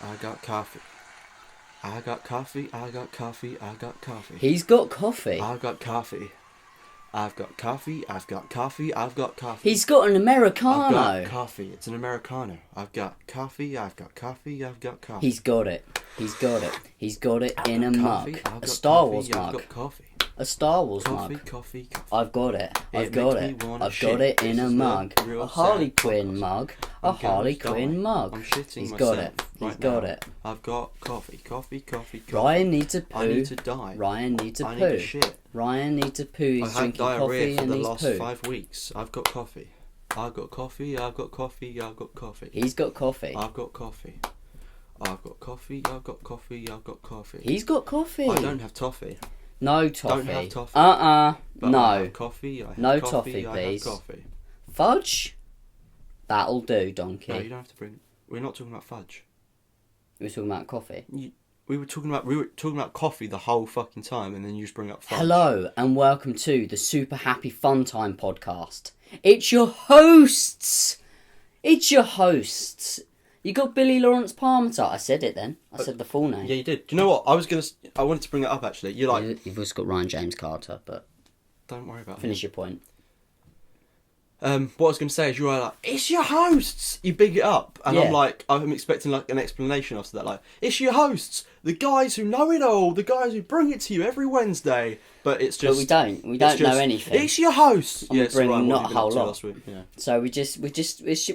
I got coffee. I got coffee. I got coffee. I got coffee. He's got coffee. I've got coffee. I've got coffee. I've got coffee. I've got coffee. He's got an Americano. I've got coffee. It's an Americano. I've got coffee. I've got coffee. I've got coffee. He's got it. He's got it. He's got it in a mug. I've A got Star coffee. Wars I've mug. got coffee. A Star Wars Coffee, mug. coffee, coffee. I've got it. I've It got makes it. me wanna I've shit. got it in This a is the mug. real A Harley sad Quinn podcast. mug. A I'm gonna Harley die. Quinn mug. I'm shitting He's myself got it. He's right got now. it. I've got coffee, coffee, coffee, coffee. Ryan needs a poo. I need to die. Ryan needs a I poo. need to shit. Ryan needs a poo. He's I've had drinking diarrhea coffee for and the he's last poo. 5 weeks. I've got coffee. I've got coffee. I've got coffee. I've got coffee. He's got coffee. I've got coffee. I've got coffee. I've got coffee. I've got coffee. He's got coffee. I don't have toffee. No toffee. Don't have toffee. But I I no. have coffee. I have No coffee, toffee, I please. have coffee. Fudge? That'll do, donkey. No, you don't have to bring. We're not talking about fudge. We're talking about coffee. We were talking about coffee the whole fucking time, and then you just bring up fudge. Hello and welcome to the Super Happy Fun Time podcast. It's your hosts. It's your hosts. You got Billy Lawrence Parmenter. I said it then. I said the full name. Yeah, you did. Do you know what? I wanted to bring it up actually. You're like, You've also got Ryan James Carter, but don't worry about finish your point. What I was going to say is you were like, it's your hosts. You big it up, and Yeah. I'm expecting like an explanation after that, like it's your hosts, the guys who know it all, the guys who bring it to you every Wednesday. But it's just. But we don't. We don't know anything. It's your hosts. And we Yes, bring right, what not have you a whole been up to lot. last week? Yeah. So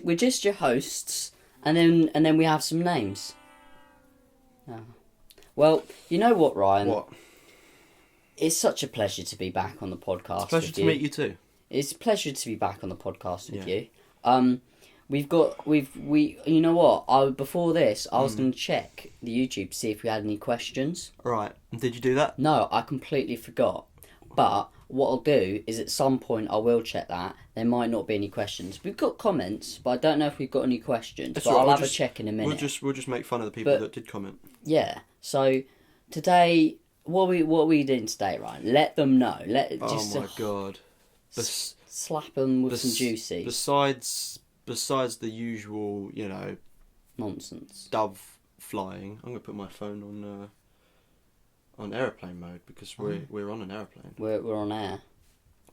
we're just your hosts, and then we have some names. Oh. Well, you know what, Ryan? What? It's such a pleasure to be back on the podcast. It's a pleasure with to you. meet you too. It's a pleasure to be back on the podcast with Yeah. you. We you know what? Before this, I was going to check the YouTube to see if we had any questions. Right. And did you do that? No, I completely forgot. But what I'll do is at some point I will check that. There might not be any questions. We've got comments, but I don't know if we've got any questions. That's but right, I'll we'll have a just- check in a minute. We'll just make fun of the people But- that did comment. Yeah. So today, what are we doing today, Ryan? Let them know. Oh my god. Slap them with some juicy Besides the usual, nonsense. dove flying, I'm gonna put my phone on airplane mode because we're on an airplane. We're on air.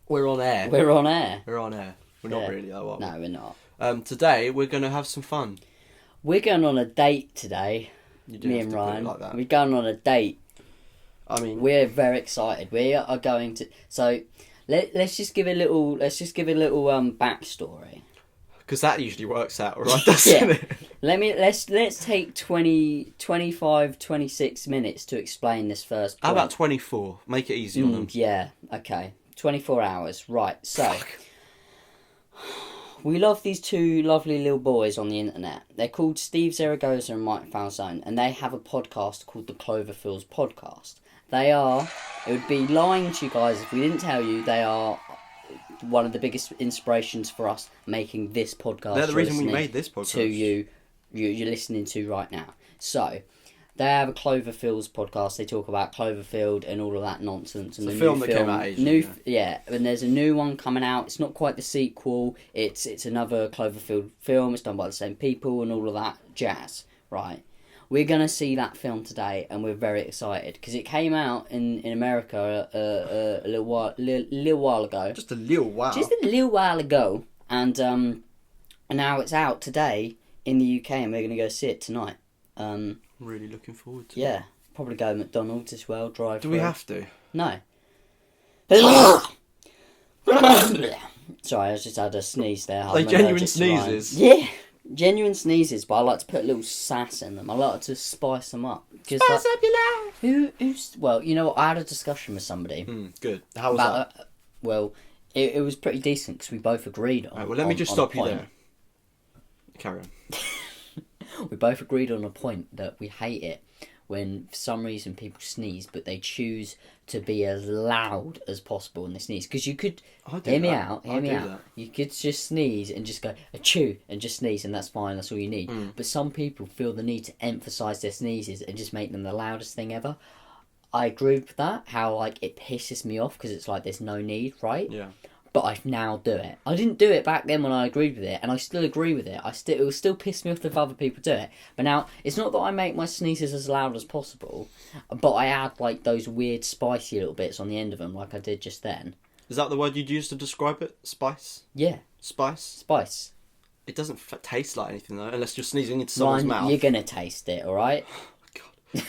We're on air. We're on air. We're on air. We're not Yeah. really though, are we? No, we're not. Today we're gonna have some fun. We're going on a date today. You do Me have and to put it Ryan. like that. We're going on a date. I mean, We're very excited. We are going to. So let's just give a little. Let's just give a little backstory. because that usually works out, right? Doesn't Yeah. it? Let's take 20, 25, 26 minutes to explain this first point. How about 24? Make it easy on them. Yeah. Okay. 24 hours. Right. So. We love these two lovely little boys on the internet. They're called Steve Zaragoza and Mike Falzone, and they have a podcast called the Cloverfields Podcast. It would be lying to you guys if we didn't tell you they are one of the biggest inspirations for us making this podcast. They're the you're reason we listening made this podcast. To you're listening to right now. So, they have a Cloverfields podcast. They talk about Cloverfield and all of that nonsense. And It's a the film new that came out ages ago. Yeah, and there's a new one coming out. It's not quite the sequel. It's another Cloverfield film. It's done by the same people and all of that jazz. Right. We're going to see that film today, and we're very excited because it came out in America a little while ago. Just a little while. Just a little while ago, and now it's out today in the UK, and we're going to go see it tonight. Really looking forward to it. Yeah, probably go to McDonald's as well. Drive. Do we have to? No. Sorry, I just had a sneeze there. Like I'm genuine allergic to Ryan. sneezes? Yeah, genuine sneezes, but I like to put a little sass in them. I like to spice them up. Spice up your life. Who's? Well, you know what? I had a discussion with somebody Good. How was about. that? Well, it was pretty decent because we both agreed on. Right, well, let me just on stop a you point. there. Carry on. We both agreed on a point that we hate it when, for some reason, people sneeze, but they choose to be as loud as possible when they sneeze. Because you could I do hear me that. out. I Hear me do out. that. You could just sneeze and just go achoo and just sneeze, and that's fine. That's all you need. But some people feel the need to emphasize their sneezes and just make them the loudest thing ever. I agree with that. How it pisses me off because it's like there's no need, right? Yeah. but I now do it. I didn't do it back then when I agreed with it, and I still agree with it. It will still piss me off if other people do it. But now, it's not that I make my sneezes as loud as possible, but I add like those weird spicy little bits on the end of them, like I did just then. Is that the word you'd use to describe it? Spice? Yeah. Spice? Spice. It doesn't taste like anything though, unless you're sneezing into someone's Ryan, mouth. you're gonna taste it, alright? God.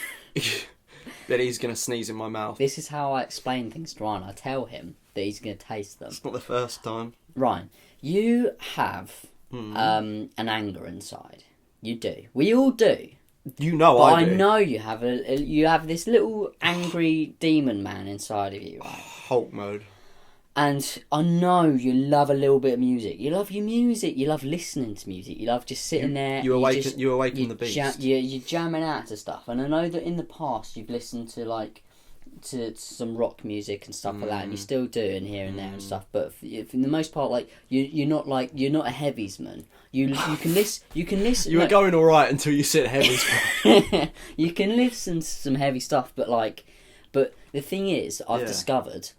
That he's going to sneeze in my mouth. This is how I explain things to Ryan. I tell him that he's gonna taste them. It's not the first time. Ryan, you have an anger inside. You do. We all do. You know But I do. I know you have this little angry demon man inside of you, right? Hulk mode. And I know you love a little bit of music. You love your music. You love listening to music. You love just sitting there. You awaken the beast. You're jamming out to stuff. And I know that in the past you've listened to to some rock music and stuff like that, and you still do in here and there and stuff. But for the most part, you're not a heavies man. You can listen. You can listen. You were going all right until you said heavy. You can listen to some heavy stuff, but the thing is, I've discovered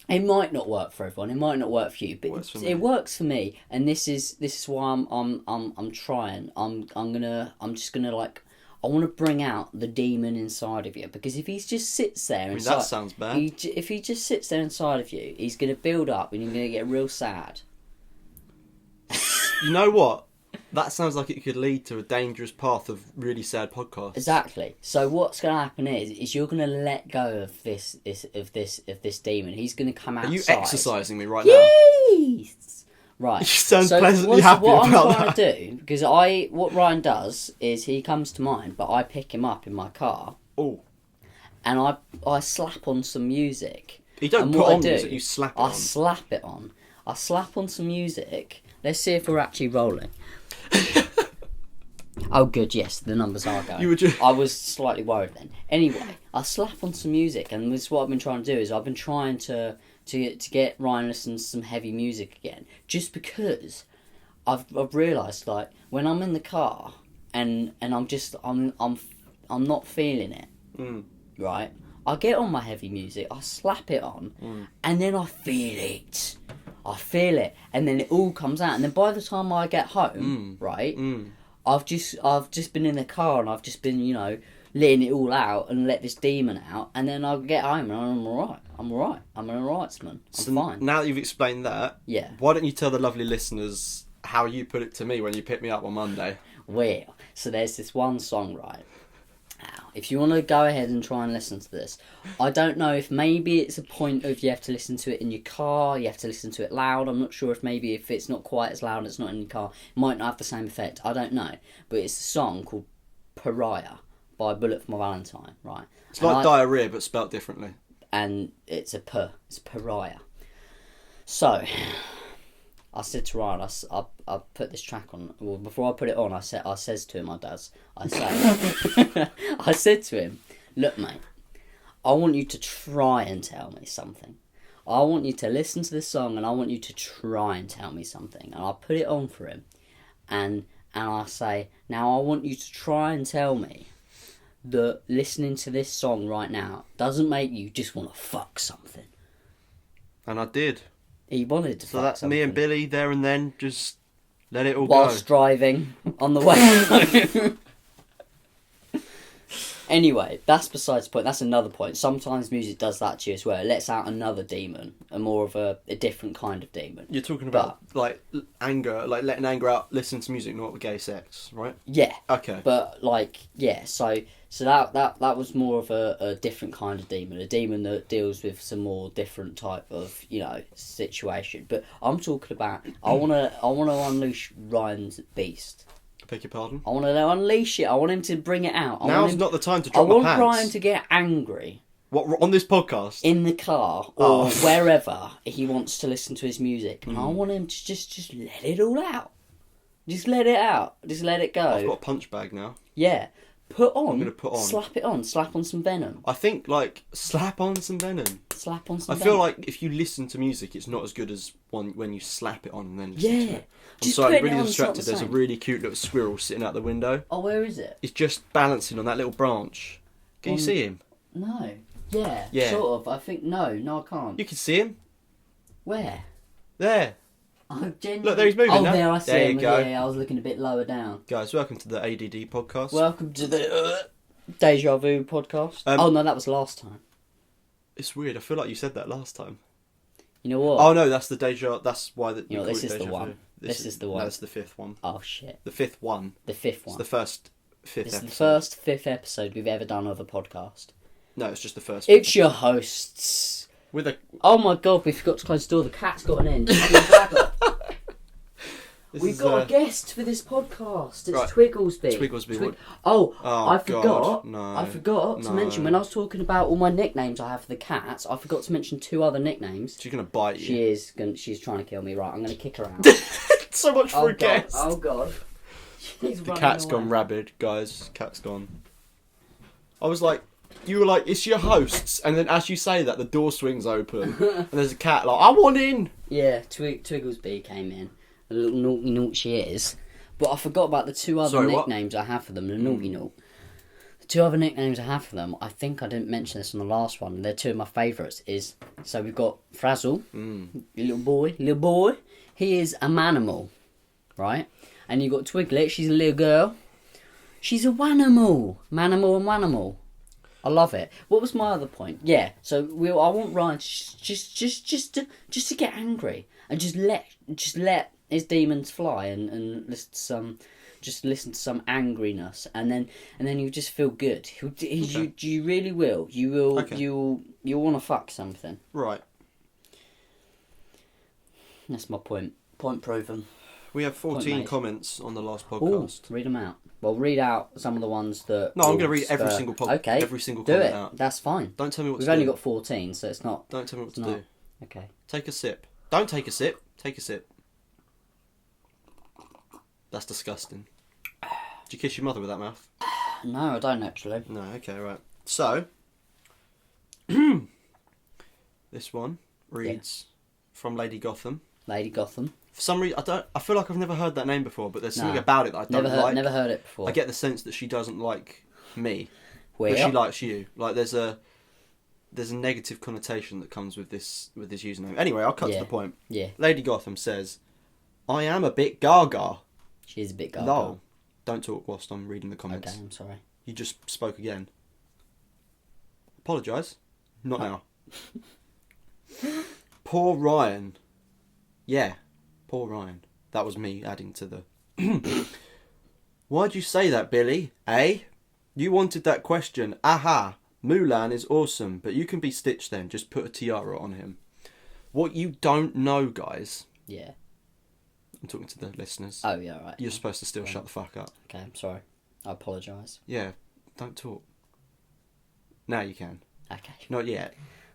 it might not work for everyone. It might not work for you, but it works for me. And this is why I'm trying. I'm just gonna I want to bring out the demon inside of you, because if he just sits there inside, that sounds bad. If he just sits there inside of you, he's gonna build up, and you're gonna get real sad. You know what? That sounds like it could lead to a dangerous path of really sad podcasts. Exactly. So what's going to happen is you're going to let go of this demon. He's going to come outside. Are you exercising me right now? Yes. Right. You sound pleasantly happy about that. What I'm trying to do, because what Ryan does is he comes to mine, but I pick him up in my car. Oh. And I slap on some music. You don't put on music, you slap it on. I slap it on. I slap on some music. Let's see if we're actually rolling. Oh, good. Yes, the numbers are going. I was slightly worried then. Anyway, I slap on some music, and this is what I've been trying to do. Is I've been trying to get Ryan listening to some heavy music again, just because I've realised when I'm in the car and I'm not feeling it, right? I get on my heavy music, I slap it on, and then I feel it. I feel it, and then it all comes out. And then by the time I get home, right, I've just been in the car and I've just been, letting it all out and let this demon out. And then I get home and I'm alright. I'm alright. I'm an alrightsman. I'm fine. Now that you've explained that, yeah, why don't you tell the lovely listeners how you put it to me when you picked me up on Monday? Well, so there's this one song, right? Now, if you want to go ahead and try and listen to this, I don't know if maybe it's a point of you have to listen to it in your car, you have to listen to it loud. I'm not sure if it's not quite as loud and it's not in your car, it might not have the same effect. I don't know. But it's a song called Pariah by Bullet for My Valentine, right? It's like diarrhea but spelt differently. And it's it's Pariah. So I said to Ryan, I put this track on. Well, before I put it on, I says to him, I said to him, look, mate, I want you to try and tell me something. I want you to listen to this song, and I want you to try and tell me something. And I put it on for him, and I say, now I want you to try and tell me that listening to this song right now doesn't make you just want to fuck something. And I did. He wanted to fuck that's something. me and Billy there and then, just let it all Whilst go. driving on the way home. Anyway, that's besides the point. That's another point. Sometimes music does that to you as well. It lets out another demon, more of a different kind of demon. You're talking about anger, like letting anger out, listening to music, not gay sex, right? Yeah. Okay. But so that was more of a different kind of demon, a demon that deals with some more different type of situation. But I'm talking about I wanna unleash Ryan's beast. Beg your pardon? I want to unleash it. I want him to bring it out. Now's not the time to drop my pants. I want Ryan to get angry. What, on this podcast? In the car or wherever he wants to listen to his music. And I want him to just let it all out. Just let it out. Just let it go. I've got a punch bag now. Yeah. I'm going to put on. Slap it on. Slap on some Venom. I think, slap on some Venom. Slap on some Venom. I feel like if you listen to music, it's not as good as when you slap it on and then listen to it. I'm sorry, I'm really distracted. There's a really cute little squirrel sitting out the window. Oh, where is it? He's just balancing on that little branch. Can you see him? No. Yeah. Sort of. I think, no, I can't. You can see him. Where? There. Oh, genuinely. Look, there he's moving. Oh, now. there I see There him. you go. Yeah, I was looking a bit lower down. Guys, welcome to the ADD podcast. Welcome to the Deja Vu podcast. Oh no, that was last time. It's weird. I feel like you said that last time. You know what? Oh no, that's the Deja. That's why that. You know, this is the one. This is the one. No, it's the fifth one. Oh shit. The fifth one. The fifth one. It's the first fifth This episode. is the first fifth episode we've ever done of a podcast. No, it's just the first. It's your hosts. With a. Oh my god, we forgot to close the door. The cat's gotten in. We've got a guest for this podcast. It's right. Twigglesby. Twigglesby. What? Oh, Oh, I forgot. God, no, I forgot to no. mention when I was talking about all my nicknames I have for the cats. I forgot to mention two other nicknames. She's gonna bite you. She is. She's trying to kill me. Right, I'm gonna kick her out. So much for a guest. Oh god. She's The running cat's away. gone rabid, guys. Cat's gone. I was like, you were like, it's your hosts, and then as you say that, the door swings open, and there's a cat like, I want in. Yeah, Twigglesby came in. A little naughty naught she is. But I forgot about the two other Sorry, what? nicknames I have for them. The naughty naught. The two other nicknames I have for them, I think I didn't mention this on the last one. They're two of my favourites. So we've got Frazzle, little boy. He is a manimal, right? And you've got Twiglet, she's a little girl. She's a wanimal. Manimal and wanimal. I love it. What was my other point? Yeah, so I want Ryan just to get angry and just let his demons fly and listen to some angriness, and then you just feel good. You really will. You will. Okay. You'll want to fuck something. Right. That's my point. Point proven. We have 14 mate. comments on the last Ooh, podcast. read them out. Well, read out some of the ones that. No, I'm will going to read every spur- single Okay, every single do comment it. out. That's fine. Don't tell me what We've to only do. got 14, so it's not. Don't tell me what to not. do. Okay. Take a sip. Don't take a sip. Take a sip. That's disgusting. Did you kiss your mother with that mouth? No, I don't actually. No, okay, right. So, this one reads from Lady Gotham. Lady Gotham. For some reason, I feel like I've never heard that name before, but there's something Nah. about it that I don't like. Never heard it before. I get the sense that she doesn't like me, Where? but she likes you. Like there's a negative connotation that comes with this username. Anyway, I'll cut to Yeah. the point. Yeah, Lady Gotham says, "I am a bit gaga." she is a bit gaga. No, don't talk whilst I'm reading the comments. Okay, I'm sorry. You just spoke again. Apologise. Not now. Poor Ryan. Yeah, poor Ryan. That was me adding to the... Why'd you say that, Billy? Eh? You wanted that question. Aha. Mulan is awesome, but you can be Stitch then. Just put a tiara on him. What you don't know, guys... Yeah. I'm talking to the listeners. Oh, yeah, right. You're supposed to still shut the fuck up. Okay, I'm sorry. I apologise. Yeah, don't talk. Now you can. Okay. Not yet,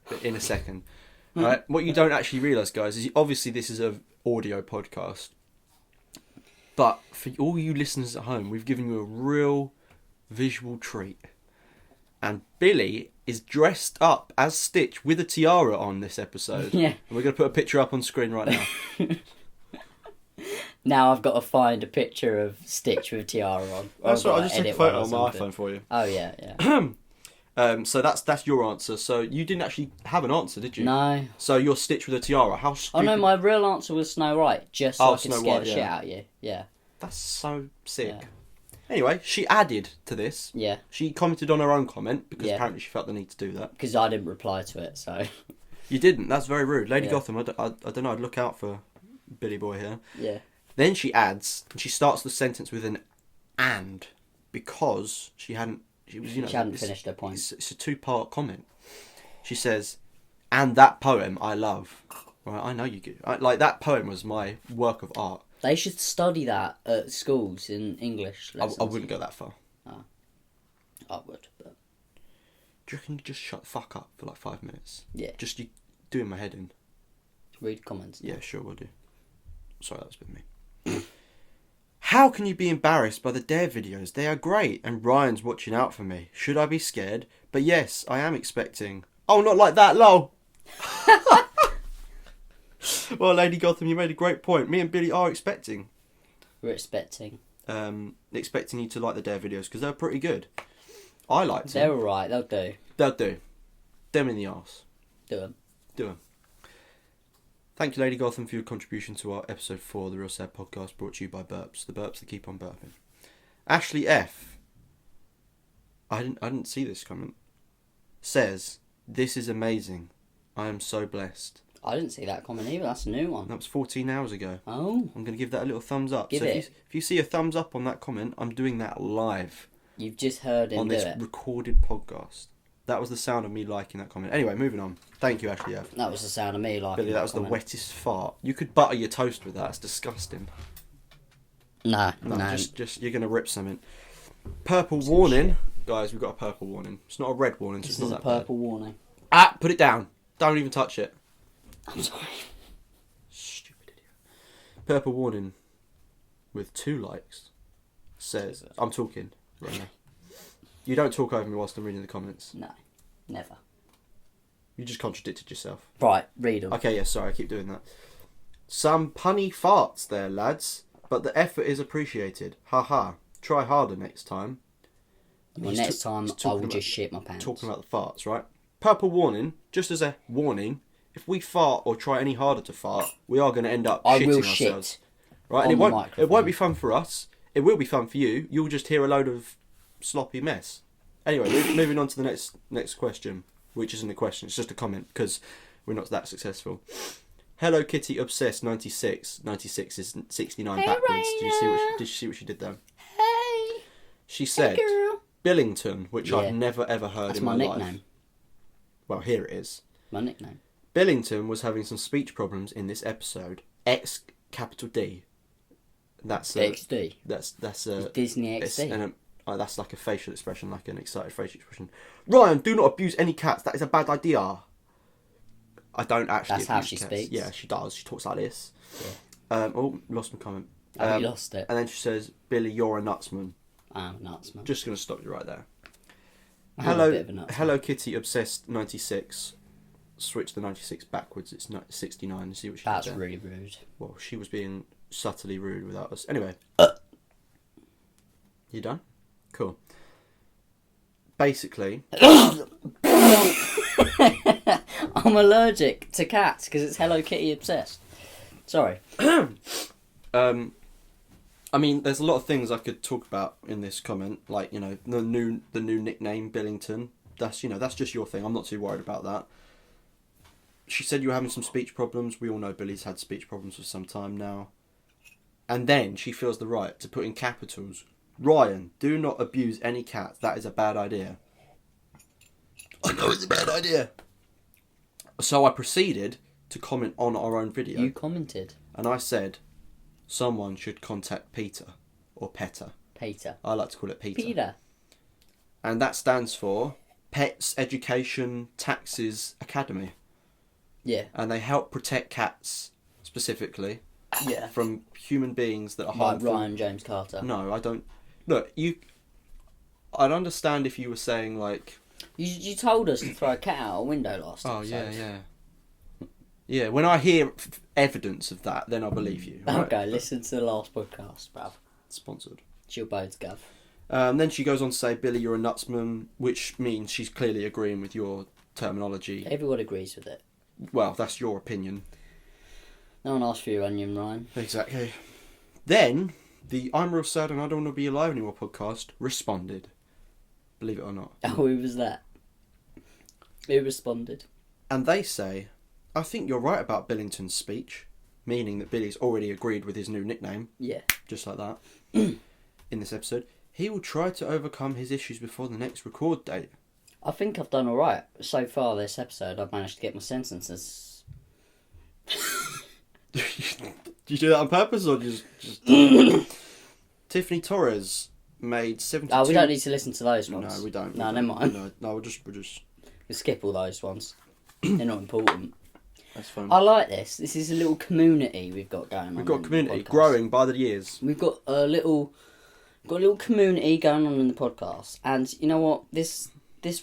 but in a second. Right. What you don't actually realise, guys, is obviously this is an audio podcast. But for all you listeners at home, we've given you a real visual treat. And Billy is dressed up as Stitch with a tiara on this episode. Yeah. And we're going to put a picture up on screen right now. Now I've got to find a picture of Stitch with a tiara on. That's I've right, got I'll just to take a edit one photo or on my something. iPhone for you. Oh, yeah. So that's your answer. So you didn't actually have an answer, did you? No. So you're Stitch with a tiara. How stupid. Oh, no, my real answer was Snow White, just so I could Snow scare White, the shit yeah. out of you. Yeah. That's so sick. Yeah. Anyway, she added to this. Yeah. She commented on her own comment because Yeah. apparently she felt the need to do that. Because I didn't reply to it, so. You didn't. That's very rude. Lady Yeah. Gotham, I don't know. I'd look out for Billy Boy here. Yeah. Then she adds, and she starts the sentence with an "and," because she hadn't. She was, She hadn't finished her point. It's a two-part comment. She says, "And that poem I love." Right, I know you do. Like that poem was my work of art. They should study that at schools in English lessons. I wouldn't go that far. I would, but Do you reckon you just shut the fuck up for like 5 minutes? yeah. Just you doing my head in. Read comments. Yeah, sure, will do. Sorry, that was with me. How can you be embarrassed by the Dare videos? They are great, and Ryan's watching out for me. Should I be scared? But yes, I am expecting. Oh, not like that, lol. Well, Lady Gotham, you made a great point. Me and Billy are expecting. We're expecting. Expecting you to like the Dare videos, because they're pretty good. I liked They're them. alright, they'll do. They'll do. Them in the arse. Do them. Do them. Thank you, Lady Gotham, for your contribution to our episode 4 of the Real Sad Podcast, brought to you by Burps. The burps that keep on burping. Ashley F. I didn't see this comment. Says, "This is amazing. I am so blessed." I didn't see that comment either. That's a new one. That was 14 hours ago. Oh. I'm going to give that a little thumbs up. Give so it. If you see a thumbs up on that comment, I'm doing that live You've just heard him on do this it. recorded podcast. That was the sound of me liking that comment. Anyway, moving on. Thank you, Ashley F. That was the sound of me like Billy, that was comment. the wettest fart. You could butter your toast with that. It's disgusting. No. Just you're going to rip something. Purple warning. Guys, we've got a purple warning. It's not a red warning, so This it's is not a that bad. purple warning. Ah, put it down. Don't even touch it. I'm sorry. Stupid idiot. Purple warning with 2 likes says, I'm talking right now. You don't talk over me whilst I'm reading the comments. No. Never. You just contradicted yourself. Right, read them. Okay, yeah, sorry, I keep doing that. Some punny farts there, lads, but the effort is appreciated. Haha. Try harder next time. Well, He's next ta- time he's I talking will about- just shit my pants. Talking about the farts, right? Purple warning, just as a warning, if we fart or try any harder to fart, we are going to end up I shitting will ourselves. shit. Right? on And the it won't microphone. be fun for us. It will be fun for you. You'll just hear a load of sloppy mess. Anyway, moving on to the next question, which isn't a question, it's just a comment, because we're not that successful. Hello Kitty Obsessed 96. 96 is 69 Hey, backwards. Did you Raina. see what she did there? Hey. She said girl. Billington, which Yeah. I've never ever heard That's in my my nickname. life. Well, here it is. My nickname. Billington was having some speech problems in this episode. X capital D. That's XD. that's a Disney it's XD. that's like a facial expression, like an excited facial expression. Ryan, do not abuse any cats. That is a bad idea. I don't actually. That's how abuse she cats. speaks. Yeah, she does. She talks like this. Yeah. Oh, lost my comment. Have you lost it? And then she says, "Billy, you're a nutsman." I'm nuts, man. Just gonna stop you right there. I'm a Hello, bit of a nuts, Hello Kitty Obsessed 96. Switch the 96 backwards. It's 69. See what she That's did there. really rude. Well, she was being subtly rude without us. Anyway. You done? Cool. Basically, I'm allergic to cats because it's Hello Kitty obsessed. Sorry. I mean, there's a lot of things I could talk about in this comment, like, you know, the new nickname Billington. That's, you know, that's just your thing. I'm not too worried about that. She said you were having some speech problems. We all know Billy's had speech problems for some time now. And then she feels the right to put in capitals, "Ryan, do not abuse any cats. That is a bad idea." I know it's a bad idea. So I proceeded to comment on our own video. You commented. And I said, someone should contact Peter, or PETA. Peter. I like to call it Peter. Peter. And that stands for Pets Education Taxes Academy. Yeah. And they help protect cats, specifically, Yeah. from human beings that are Like harmful. Ryan James Carter. No, I don't. Look, I'd understand if you were saying, like... You told us to throw a cat out a window last Oh, episode. yeah. Yeah, when I hear evidence of that, then I believe you. Right? Okay, listen to the last podcast, bruv. Sponsored. Chill bodes, Gov. Then she goes on to say, "Billy, you're a nutsman," which means she's clearly agreeing with your terminology. Everyone agrees with it. Well, that's your opinion. No one asked for your onion, Ryan. Exactly. Then, the I'm Real Sad and I Don't Want to Be Alive Anymore podcast responded. Believe it or not. Oh, who was that? Who responded? And they say, "I think you're right about Billington's speech," meaning that Billy's already agreed with his new nickname, Yeah. just like that, in this episode. "He will try to overcome his issues before the next record date." I think I've done alright. So far this episode, I've managed to get my sentences. Did you do that on purpose or just Tiffany Torres made 72... Oh, we don't need to listen to those ones. No, we don't. No, never mind. No, we'll just... We'll skip all those ones. They're not important. That's fine. I like this. This is a little community we've got going on. We've got in the community podcast. growing by the years. We've got a little community going on in the podcast, and you know what? This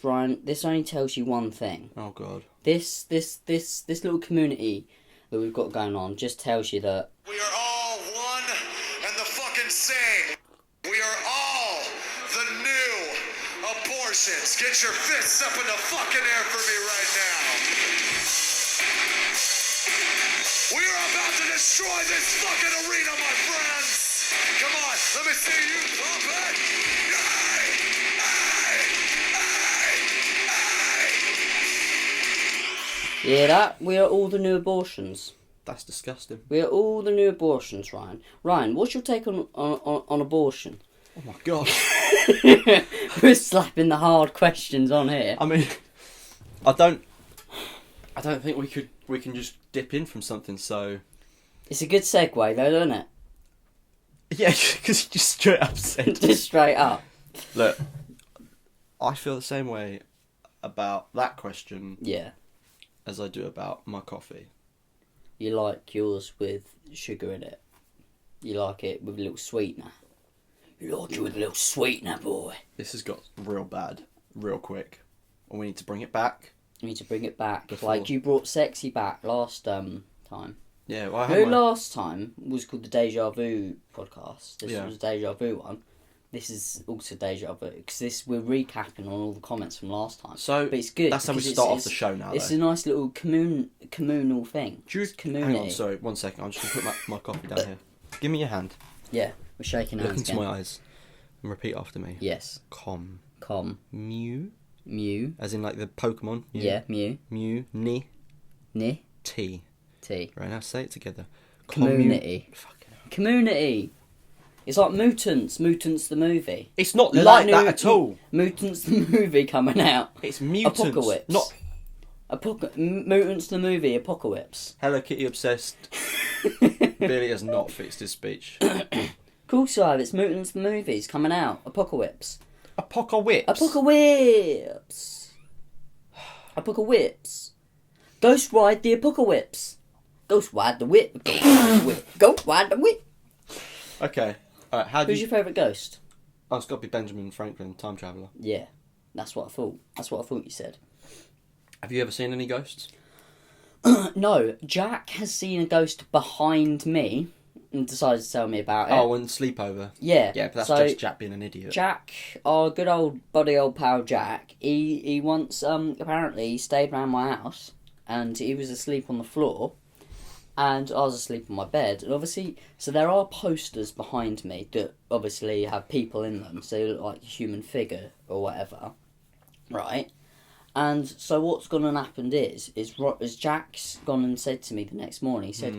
Ryan, this only tells you one thing. Oh God. This little community that we've got going on just tells you that We are all one and the fucking same. We are all the new abortions. Get your fists up in the fucking air for me right now. We destroy this fucking arena, my friends! Come on, let me see you pump it! Yay! Hey! Hey! Hey! Yeah, that we are all the new abortions. That's disgusting. We are all the new abortions, Ryan. Ryan, what's your take on abortion? Oh my god. We're slapping the hard questions on here. I mean, I don't think we can just dip in from something so. It's a good segue, though, isn't it? Yeah, because you just straight up said. Just straight up. Look, I feel the same way about that question Yeah. as I do about my coffee. You like yours with sugar in it. You like it with a little sweetener. You like it with a little sweetener, boy. This has got real bad, real quick, and we need to bring it back. You need to bring it back. Before- Like you brought Sexy back last time. Yeah, well, I No, had my... last time was called the Deja Vu podcast. This Yeah. was the Deja Vu one. This is also Deja Vu because we're recapping on all the comments from last time. So but it's good. that's how we because start off the show now. It's Though. a nice little communal thing. Hang on, sorry, 1 second. I'm just gonna put my coffee down here. Give me your hand. Yeah, we're shaking Look hands into again. my eyes and repeat after me. Yes. Com. Mew. As in like the Pokemon. Mew. Yeah, Mew. Ni. Ni. T. T. Right now, say it together. Community. Fucking hell. Community. It's like Mutants. Mutants the movie. It's not No, like that that new- at all. Mutants the movie coming out. It's mutants. Apocalypse. Not Mutants the movie. Apocalypse. Hello Kitty obsessed. Billy has not fixed his speech. Cool side. It's Mutants the movies coming out. Apocalypse. Apocalypse. Apocalypse. Apocalypse. Ghost Ride the Apocalypse. Ghost Ride the Whip. Ghost Ride the Whip. Ghost Ride the Whip. Okay. Alright, how do Who's you... your favourite ghost? Oh, it's got to be Benjamin Franklin, time traveller. Yeah, that's what I thought. That's what I thought you said. Have you ever seen any ghosts? No, Jack has seen a ghost behind me and decided to tell me about it. Oh, and sleepover. Yeah. Yeah, but that's so just Jack being an idiot. Jack, our good old pal Jack, he once apparently stayed around my house and he was asleep on the floor and I was asleep on my bed and obviously so there are posters behind me that obviously have people in them, so they look like a human figure or whatever. Right? And so what's gone and happened is Jack's gone and said to me the next morning, he said,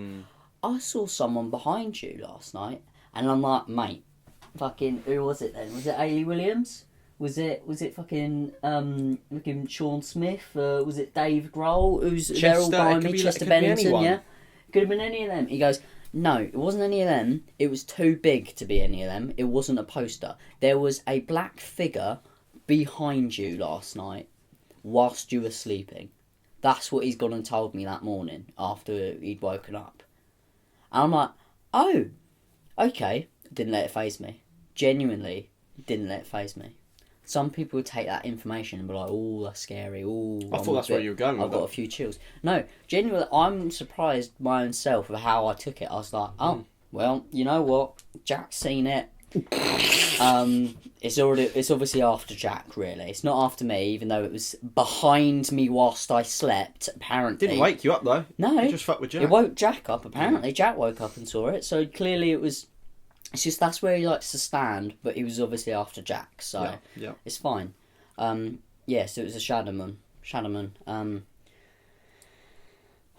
I saw someone behind you last night. And I'm like, mate, fucking, who was it then? Was it Ailey Williams? Was it fucking Sean Smith? Was it Dave Grohl? They're all Chester, behind it could me, be- Chester it could be Bennington, anyone. yeah? Could have been any of them. He goes, no, it wasn't any of them. It was too big to be any of them. It wasn't a poster. There was a black figure behind you last night whilst you were sleeping. That's what he's gone and told me that morning after he'd woken up. And I'm like, oh, okay. Didn't let it faze me. Genuinely didn't let it faze me. Some people would take that information and be like, oh, that's scary. Oh, I thought that's where you were going with I've got that. a few chills. No, genuinely, I'm surprised my own self of how I took it. I was like, oh, well, you know what? Jack's seen it. It's obviously after Jack, really. It's not after me, even though it was behind me whilst I slept, apparently. Didn't wake you up though. No. You just fucked with Jack. It woke Jack up, apparently. Jack woke up and saw it, so clearly it was... It's just that's where he likes to stand, but he was obviously after Jack, so Yeah. it's fine. Yeah, so it was a Shadowman.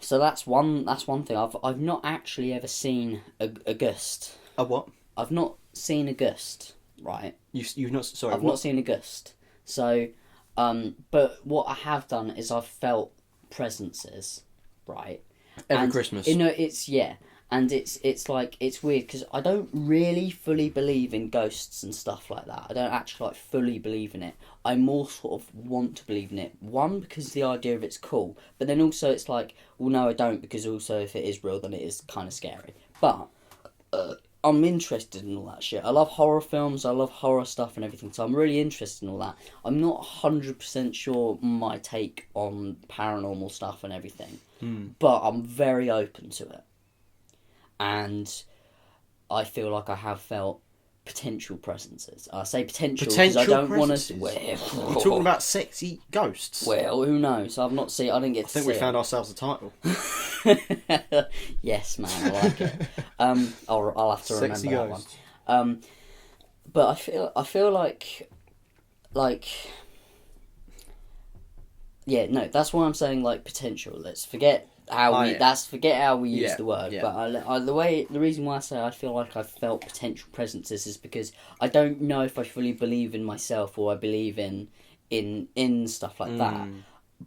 So that's one thing. I've not actually ever seen a ghost. A what? I've not seen a ghost, right? You've not... Sorry, I've what? not seen a ghost. So, but what I have done is I've felt presences, right? Every And, Christmas. You know, it's like it's weird because I don't really fully believe in ghosts and stuff like that. I don't actually like fully believe in it. I more sort of want to believe in it. One, because the idea of it's cool, but then also it's like, well, no, I don't, because also if it is real, then it is kind of scary. But I'm interested in all that shit. I love horror films. I love horror stuff and everything. So I'm really interested in all that. I'm not 100% sure my take on paranormal stuff and everything, but I'm very open to it. And I feel like I have felt potential presences. I say potential because I don't want to... We're talking about sexy ghosts. Well, who knows? I've not seen... I didn't get to see I think we it. found ourselves a title. Yes, man, I like it. I'll have to Sexy remember ghost. that one. But I feel like, yeah, no, that's why I'm saying like potential. Let's forget how we. yeah. Forget how we use Yeah, the word. yeah. But the reason why I say I feel like I've felt potential presences is because I don't know if I fully believe in myself or I believe in stuff like that.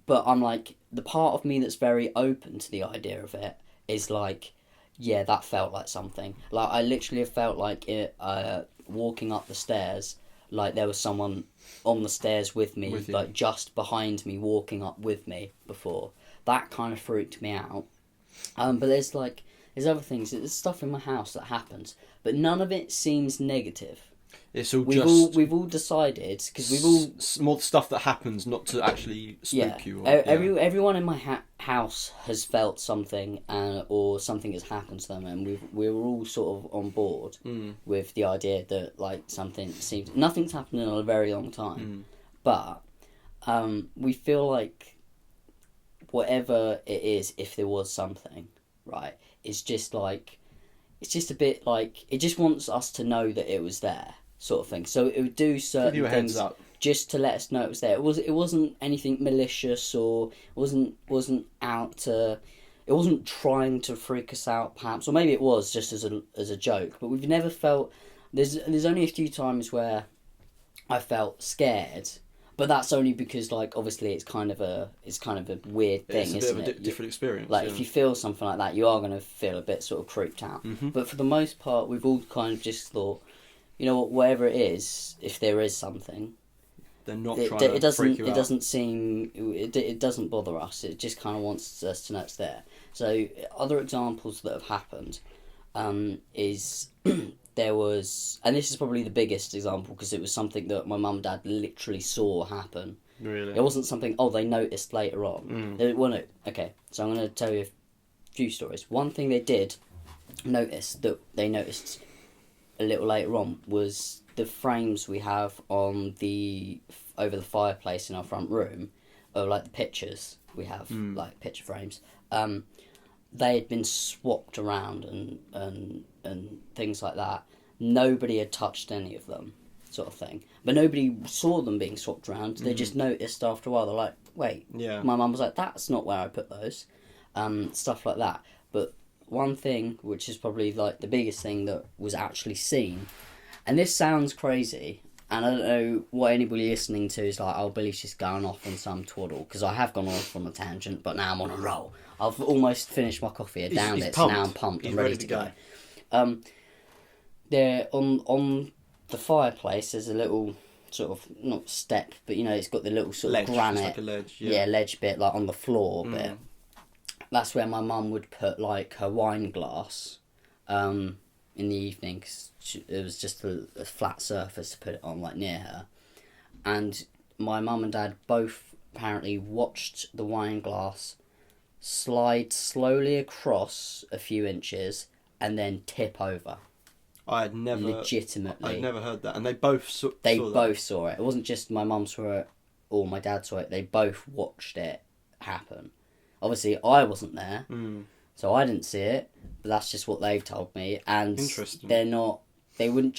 But I'm like, the part of me that's very open to the idea of it is like, yeah, that felt like something. Like, I literally have felt like it, walking up the stairs, like there was someone on the stairs with me, With you. like just behind me, walking up with me before. That kind of freaked me out. But there's other things, there's stuff in my house that happens, but none of it seems negative. It's all We've all decided, because we've all more stuff that happens, not to actually spook you. Or, everyone in my house has felt something, or something has happened to them, and we're all sort of on board with the idea that like nothing's happened in a very long time, but we feel like whatever it is, if there was something, right, it's just a bit like it just wants us to know that it was there, sort of thing. So it would do certain Give you a things heads up. just to let us know it was there. It wasn't anything malicious, or wasn't out to. It wasn't trying to freak us out, perhaps, or maybe it was just as a joke. But we've never felt. There's only a few times where I felt scared, but that's only because like obviously it's kind of a weird thing, It's a bit isn't of a it? different experience. Like yeah. if you feel something like that, you are going to feel a bit sort of creeped out. But for the most part, we've all kind of just thought, you know what, whatever it is, if there is something, They're not it, trying to it doesn't freak you it out. doesn't seem it doesn't bother us. It just kind of wants us to know it's there. So other examples that have happened is there was, and this is probably the biggest example because it was something that my mum and dad literally saw happen. Really? It wasn't something they noticed later on. Well, no, okay. So I'm going to tell you a few stories. One thing they did notice that they noticed a little later on was the frames we have on over the fireplace in our front room, or like the pictures we have, like picture frames. They had been swapped around and things like that. Nobody had touched any of them, sort of thing. But nobody saw them being swapped around. They just noticed after a while. They're like, wait. Yeah. My mum was like, that's not where I put those. Stuff like that. But one thing, which is probably like the biggest thing that was actually seen, and this sounds crazy, and I don't know what anybody listening to is like, oh, Billy's just going off on some twaddle, because I have gone off on a tangent, but now I'm on a roll. I've almost finished my coffee, I downed he's it, so now pumped. I'm pumped, He's I'm ready to go. There, on the fireplace, there's a little sort of, not step, but you know, it's got the little sort Ledge, of it's granite, like a ledge, yeah. ledge bit, like on the floor bit. That's where my mum would put like her wine glass in the evening, 'cause it was just a flat surface to put it on, like near her. And my mum and dad both apparently watched the wine glass slide slowly across a few inches and then tip over. I'd never heard that, and they both saw both saw it. It wasn't just my mum saw it or my dad saw it. They both watched it happen. Obviously, I wasn't there, so I didn't see it. But that's just what they've told me. And Interesting. They wouldn't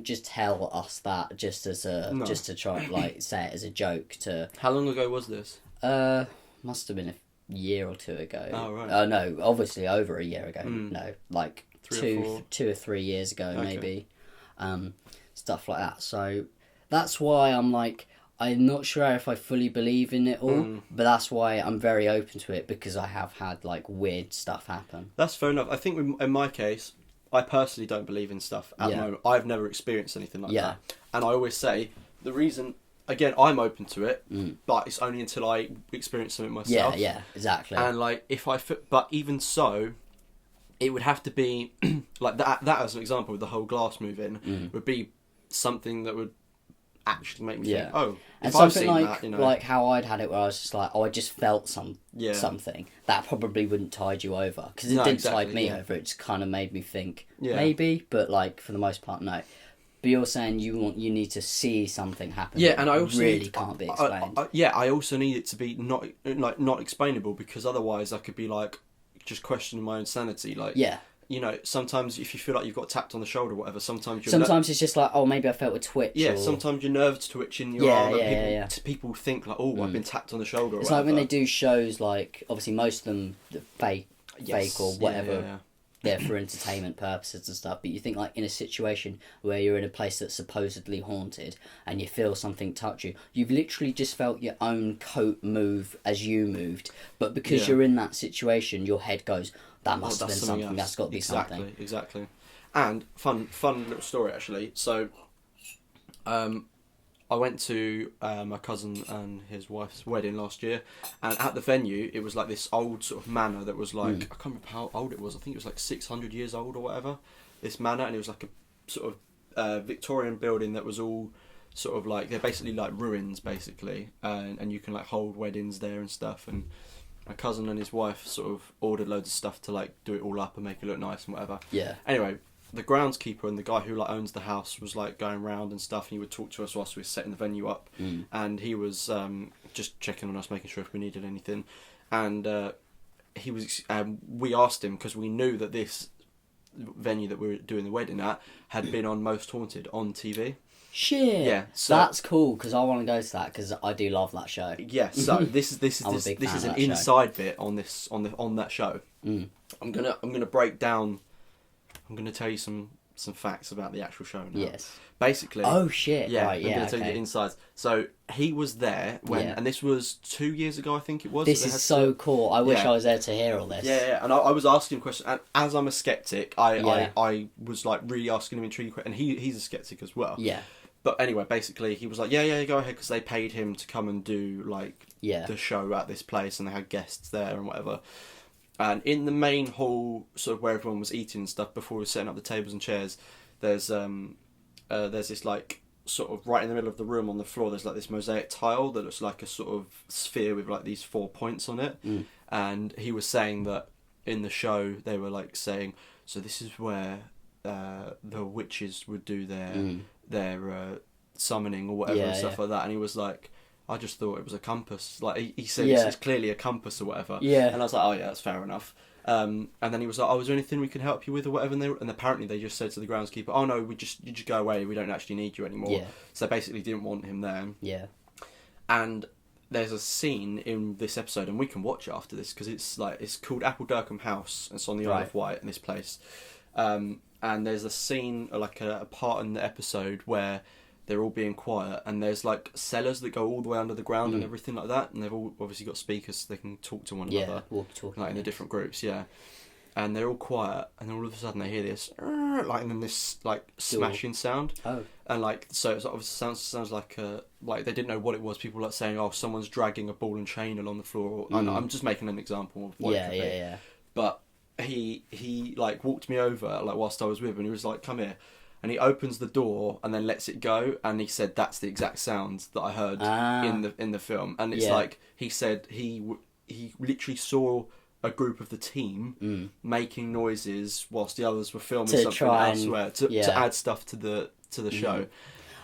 just tell us that just to try like say it as a joke to. How long ago was this? Must have been a year or two ago. Oh, right. No, obviously over a year ago. No, like 2 or 3 years ago, Okay. maybe. Stuff like that. So that's why I'm like, I'm not sure if I fully believe in it all, but that's why I'm very open to it, because I have had like weird stuff happen. That's fair enough. I think in my case, I personally don't believe in stuff at the moment. I've never experienced anything like that. And I always say, the reason, again, I'm open to it, but it's only until I experience something myself. Yeah, exactly. And like, but even so, it would have to be, like that as an example, with the whole glass moving, would be something that would actually make me think, oh, and if I've something seen like that, you know. like how I'd had it, where I was just like, I just felt Yeah. something that probably wouldn't tide you over, because it No, didn't exactly, tide me yeah. over. It just kind of made me think Yeah. maybe, but like for the most part, no. But you're saying you need to see something happen. Yeah, that and I also really need- can't be explained. I also need it to be not explainable, because otherwise I could be like, just questioning my own sanity. Like, Yeah. you know, sometimes if you feel like you've got tapped on the shoulder or whatever, sometimes Sometimes it's just like, oh, maybe I felt a twitch. yeah, or... sometimes your nerves twitch in your Yeah, arm, and yeah, people think like, oh, I've been tapped on the shoulder. Or It's whatever. like when they do shows, like, obviously most of them fake or whatever. Yeah. They're for entertainment purposes and stuff, but you think like in a situation where you're in a place that's supposedly haunted and you feel something touch you, you've literally just felt your own coat move as you moved, but because you're in that situation, your head goes, that must have been something else. that's got to be something. Exactly. And fun little story actually. So, I went to my cousin and his wife's wedding last year, and at the venue it was like this old sort of manor that was like, I can't remember how old it was. I think it was like 600 years old or whatever. This manor, and it was like a sort of Victorian building that was all sort of like, they're basically like ruins basically, and you can like hold weddings there and stuff. And my cousin and his wife sort of ordered loads of stuff to like do it all up and make it look nice and whatever. Yeah. Anyway, the groundskeeper and the guy who like owns the house was like going around and stuff, and he would talk to us whilst we were setting the venue up, and he was just checking on us, making sure if we needed anything, and he was we asked him, because we knew that this venue that we were doing the wedding at had been on Most Haunted on TV. Shit. Yeah, so that's cool, because I want to go to that, because I do love that show. yeah, so this is I'm a big fan is of an that show. inside bit on that show. I'm gonna break down. I'm gonna tell you some facts about the actual show now. Yes. Basically. Oh shit! Yeah, right, I'm yeah, going to tell you okay. the insides. So he was there when, Yeah. and this was 2 years ago, I think it was. This that they is had so cool. I wish Yeah. I was there to hear all this. Yeah, and I was asking him questions, and as I'm a skeptic, Yeah. I was like really asking him intriguing questions, and he's a skeptic as well. Yeah. But anyway, basically, he was like, yeah, go ahead, because they paid him to come and do like Yeah. the show at this place, and they had guests there and whatever. And in the main hall, sort of where everyone was eating and stuff, before we were setting up the tables and chairs, there's this like sort of right in the middle of the room on the floor, there's like this mosaic tile that looks like a sort of sphere with like these 4 points on it. And he was saying that in the show they were like saying, so this is where the witches would do their summoning or whatever Yeah, and stuff yeah. like that. And he was like, I just thought it was a compass. Like he said, Yeah. it's clearly a compass or whatever. Yeah. And I was like, oh yeah, that's fair enough. And then he was like, oh, is there anything we can help you with or whatever? And apparently they just said to the groundskeeper, oh no, you just go away. We don't actually need you anymore. Yeah. So they basically didn't want him there. Yeah. And there's a scene in this episode, and we can watch it after this, because it's called Apple Durham House. It's on the Isle Right. of Wight in this place. And there's a scene, like a part in the episode where they're all being quiet, and there's like cellars that go all the way under the ground and everything like that, and they've all obviously got speakers so they can talk to one Yeah. another, Walkie-talkie. like in the different groups, yeah. And they're all quiet, and then all of a sudden they hear this, like, and then this like smashing sound, Oh. and like so it obviously sounds like like they didn't know what it was. People like saying, oh, someone's dragging a ball and chain along the floor. I'm just making an example of what it Yeah. could Yeah. be. Yeah. But he like walked me over like whilst I was with him, and he was like, come here. And he opens the door and then lets it go, and he said that's the exact sound that I heard in the film. And it's Yeah. like he said he literally saw a group of the team making noises whilst the others were filming To something try and- elsewhere to yeah. add stuff to the show.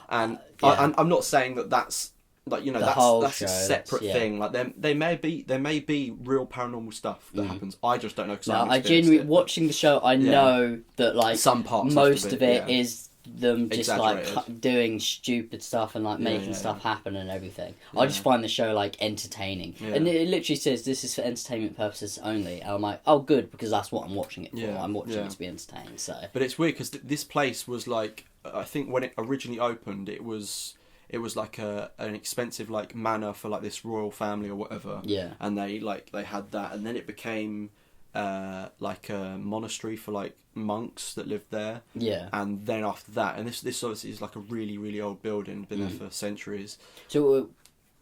And yeah. I'm not saying that that's like, you know, The whole that's a show, separate yeah. thing. Like there may be real paranormal stuff that happens. I just don't know, because No, I'm I genuinely, it. watching the show, I know that like Some parts most have to of be, it yeah. is them just like Exaggerated. doing stupid stuff and like making stuff happen and everything. I just find the show like entertaining, and it literally says this is for entertainment purposes only. And I'm like, oh, good, because that's what I'm watching it for. Yeah, I'm watching yeah. it to be entertained. So But it's weird because this place was like, I think when it originally opened, it was like an expensive like manor for like this royal family or whatever. Yeah. And they had that, and then it became like a monastery for like monks that lived there. yeah. And then after that, and this obviously is like a really, really old building, been there for centuries. So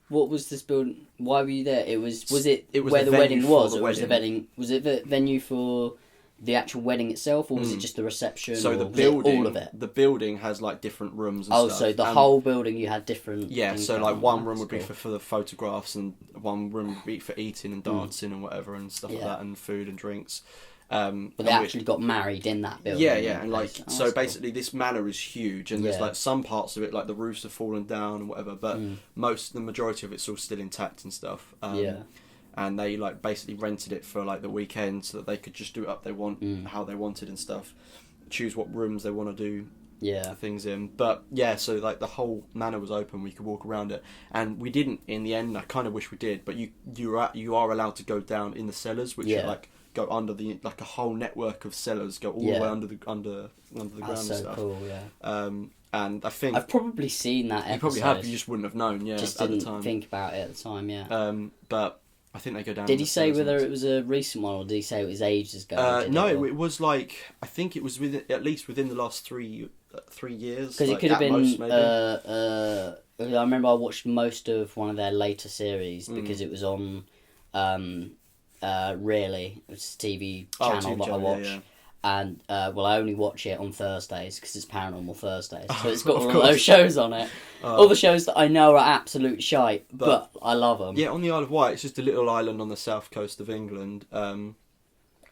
what was this building? Why were you there? It was it was where the the venue wedding for was, the or was the wedding. wedding? Was it the venue for the actual wedding itself, or was it just the reception? So or the was it building, all of it. the building has like different rooms and Oh, stuff. so the And- whole building you had different. Yeah, things so going like on. one room That's would be cool. for the photographs, and one room would be for eating and dancing and whatever and stuff like Yeah. that, and food and drinks. But they actually got married in that building. Yeah, and like Oh, so that's cool. basically this manor is huge, and there's Yeah. like some parts of it like the roofs have fallen down and whatever, but the majority of it's all still intact and stuff. Yeah. and they like basically rented it for like the weekend so that they could just do it up how they wanted and stuff, choose what rooms they want to do things in. But yeah, so like the whole manor was open, we could walk around it, and we didn't in the end. I kind of wish we did, but you are allowed to go down in the cellars, which are like go under the like a whole network of cellars go all the way under the ground and stuff. Cool, yeah. And I think I've probably seen that episode. you probably have, you just wouldn't have known, just at didn't the time. think about it at the time, yeah. But I think they go down. Did he say whether it was a recent one, or did he say it was ages ago? No, it was like, I think it was at least within the last 3 years. Because like, it could have been. most, maybe. I remember I watched most of one of their later series because it was on. Really, it's a TV channel that I watch. Yeah. And I only watch it on Thursdays because it's Paranormal Thursdays, so it's got all of those shows on it. All the shows that I know are absolute shite, but I love them. Yeah, on the Isle of Wight, it's just a little island on the south coast of England.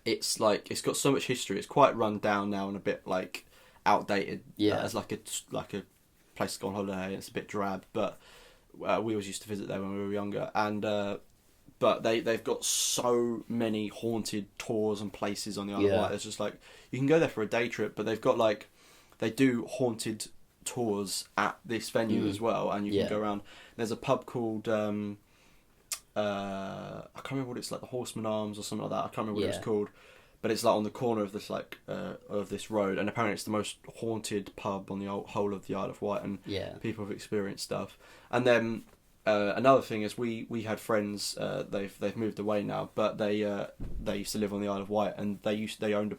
It's like it's got so much history. It's quite run down now and a bit like outdated. Yeah, as like a place to go on holiday. It's a bit drab, but we always used to visit there when we were younger, and. But they've got so many haunted tours and places on the Isle of Wight. It's just like, you can go there for a day trip, but they've got like, they do haunted tours at this venue as well, and you can go around. There's a pub called, I can't remember what it's like, the Horseman Arms or something like that. I can't remember what it's called, but it's like on the corner of this of this road, and apparently it's the most haunted pub on the whole of the Isle of Wight, and people have experienced stuff. And then. Another thing is we had friends. They've moved away now, but they used to live on the Isle of Wight, and they owned a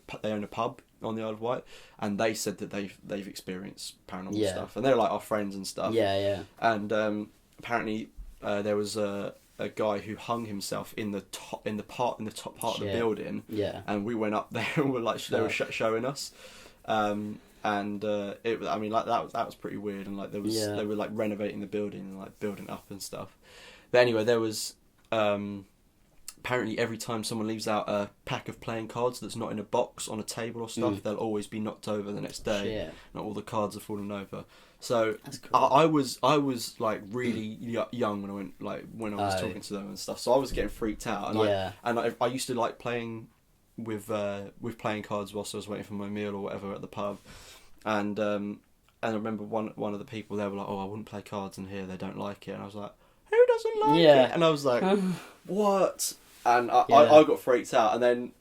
pub on the Isle of Wight, and they said that they've experienced paranormal stuff, and they're like our friends and stuff. Yeah. And apparently there was a guy who hung himself in the top part of the building. Yeah. And we went up there and they were showing us. And that was pretty weird, and like they were like renovating the building and like building up and stuff. But anyway, there was apparently every time someone leaves out a pack of playing cards that's not in a box on a table or stuff, they'll always be knocked over the next day. Not all the cards are falling over. So cool. I was like really young when I was talking to them and stuff. So I was getting freaked out, and I used to like playing with playing cards whilst I was waiting for my meal or whatever at the pub. And I remember one of the people there were like, "Oh, I wouldn't play cards in here. They don't like it." And I was like, "Who doesn't like it?" And I was like, "What?" And I got freaked out. And then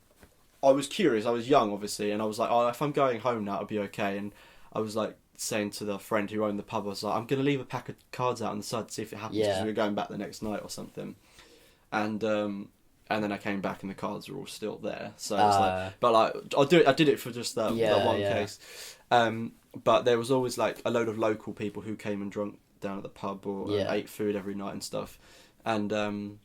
I was curious. I was young, obviously, and I was like, "Oh, if I'm going home now, it'll be okay." And I was like saying to the friend who owned the pub, I was like, "I'm gonna leave a pack of cards out on the side to see if it happens because we were going back the next night or something." And then I came back and the cards were all still there. So I was like, but like I did it for just that one case. But there was always like a load of local people who came and drunk down at the pub or ate food every night and stuff. And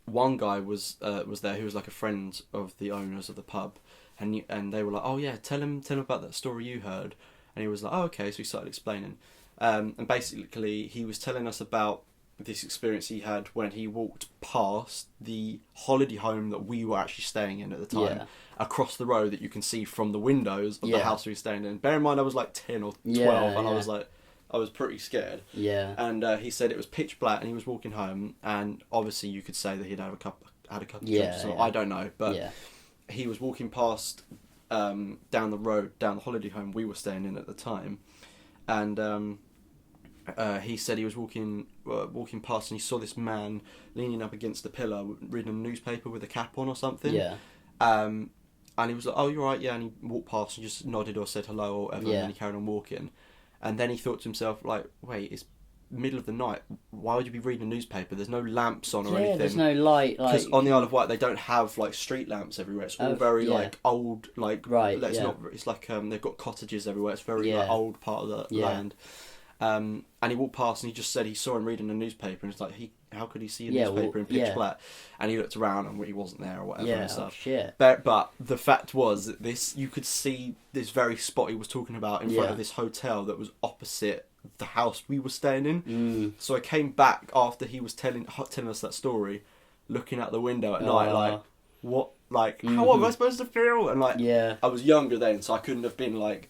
one guy was there who was like a friend of the owners of the pub, and they were like, "Oh yeah, tell him about that story you heard." And he was like, "Oh okay." So he started explaining, and basically he was telling us about this experience he had when he walked past the holiday home that we were actually staying in at the time, across the road that you can see from the windows of the house we were staying in. Bear in mind, I was like 10 or 12, and I was pretty scared. Yeah. And he said it was pitch black, and he was walking home, and obviously you could say that he'd had a couple of drinks. So I don't know, but he was walking past down the road, down the holiday home we were staying in at the time, and he said he was walking past and he saw this man leaning up against a pillar reading a newspaper with a cap on or something. Yeah. And he was like, "Oh, you're right, yeah." And he walked past and just nodded or said hello or whatever, and then he carried on walking. And then he thought to himself, like, "Wait, it's middle of the night. Why would you be reading a newspaper? There's no lamps on or anything. There's no light. Because on the Isle of Wight, they don't have like street lamps everywhere. It's all very like old, like It's like they've got cottages everywhere. It's very like old part of the land. And he walked past and he just said he saw him reading a newspaper, and it's like how could he see a newspaper in pitch black? And he looked around and he wasn't there or whatever and stuff. Shit. But the fact was that you could see this very spot he was talking about in front of this hotel that was opposite the house we were staying in. So I came back after he was telling us that story, looking out the window at night, like what, like how am I supposed to feel? And like I was younger then, so I couldn't have been like.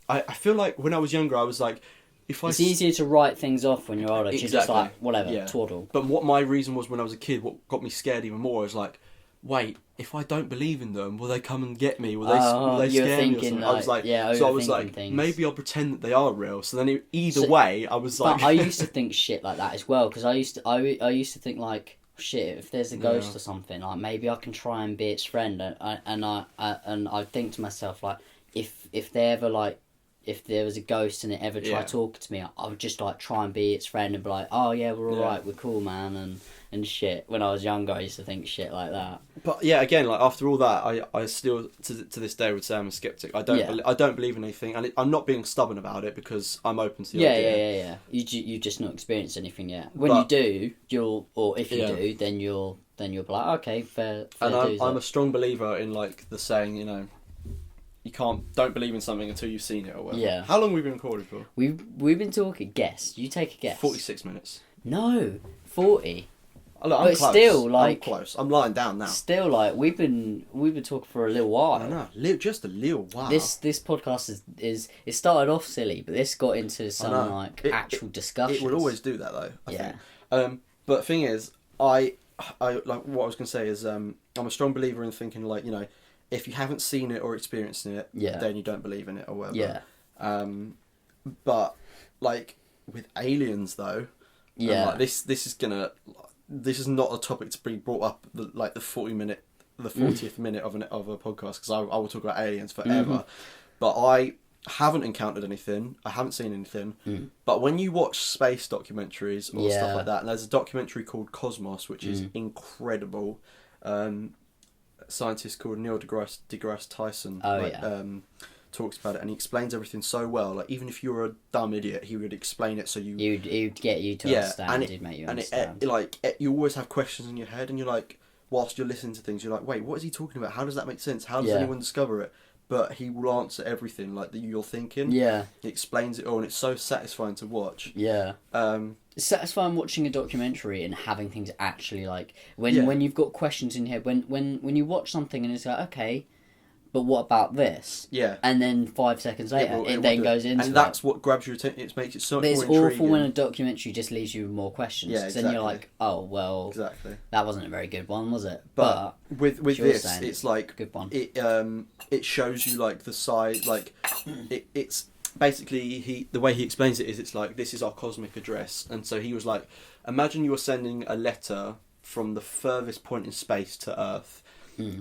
I feel like when I was younger, I was like, if I It's easier to write things off when you're older. 'Cause you're just like, whatever, Yeah. twaddle. But what my reason was when I was a kid, what got me scared even more is like, wait, if I don't believe in them, will they come and get me? Will they you're scare me or thinking, something? I was like, yeah, so I was overthinking like, things. maybe I'll pretend that they are real. So then either So- way, I was like, But I used to think shit like that as well, because I used to think like, shit, if there's a ghost Yeah. or something, like maybe I can try and be its friend, and I think to myself like, if they ever like, if there was a ghost and it ever tried Yeah. talking to me, I would just like try and be its friend and be like, oh yeah, we're Yeah. alright, we're cool, man, and shit. When I was younger, I used to think shit like that. But yeah, again, like after all that, I still to this day would say I'm a skeptic. I don't Yeah. I don't believe in anything, and I'm not being stubborn about it because I'm open to the Yeah, idea. yeah. You just not experienced anything yet. When But- you do, or if you Yeah. do, then you'll be like, okay, fair And dues. I'm a strong believer in like the saying, you know, you don't believe in something until you've seen it or whatever. Yeah. How long have we been recording for? We've been talking. Guess. You take a guess. 46 minutes. No, 40. Oh, look, I'm But close. still, like- I'm close. I'm lying down now. Still, like we've been talking for a little while. I know, just a little while. This podcast is it started off silly, but this got into some know. like It- actual discussion. It would always do that though. I Yeah. think. But the thing is, I like what I was gonna say is I'm a strong believer in thinking like, you know, if you haven't seen it or experienced it, Yeah. then you don't believe in it or whatever. Yeah. But like with aliens though, and, Yeah. like, this is not a topic to be brought up the 40th minute of a podcast because I will talk about aliens forever. Mm-hmm. But I haven't encountered anything. I haven't seen anything. But when you watch space documentaries or Yeah. stuff like that, and there's a documentary called Cosmos, which is incredible. A scientist called Neil deGrasse Tyson talks about it, and he explains everything so well. Like even if you're a dumb idiot, he would explain it so He'd get you to understand. and He'd make you and understand. you always have questions in your head, and you're like, whilst you're listening to things, you're like, wait, what is he talking about? How does that make sense? How does Yeah. anyone discover it? But he will answer everything like that you're thinking. Yeah. He explains it all, and it's so satisfying to watch. Yeah. Um, It's satisfying watching a documentary and having things actually like Yeah. when you've got questions in your head, when you watch something and it's like, okay, but what about this? yeah. And then 5 seconds later, will- it will then do. goes into and that's what grabs your attention. It makes it so But much it's more awful intriguing. when a documentary just leaves you with more questions. Yeah, 'Cause then you're exactly. like, oh well, Exactly. that wasn't a very good one, was it? But with you're this, saying it's like good one. it shows you like the size, like it's basically the way he explains it is it's like this is our cosmic address, and so he was like, imagine you were sending a letter from the furthest point in space to Earth,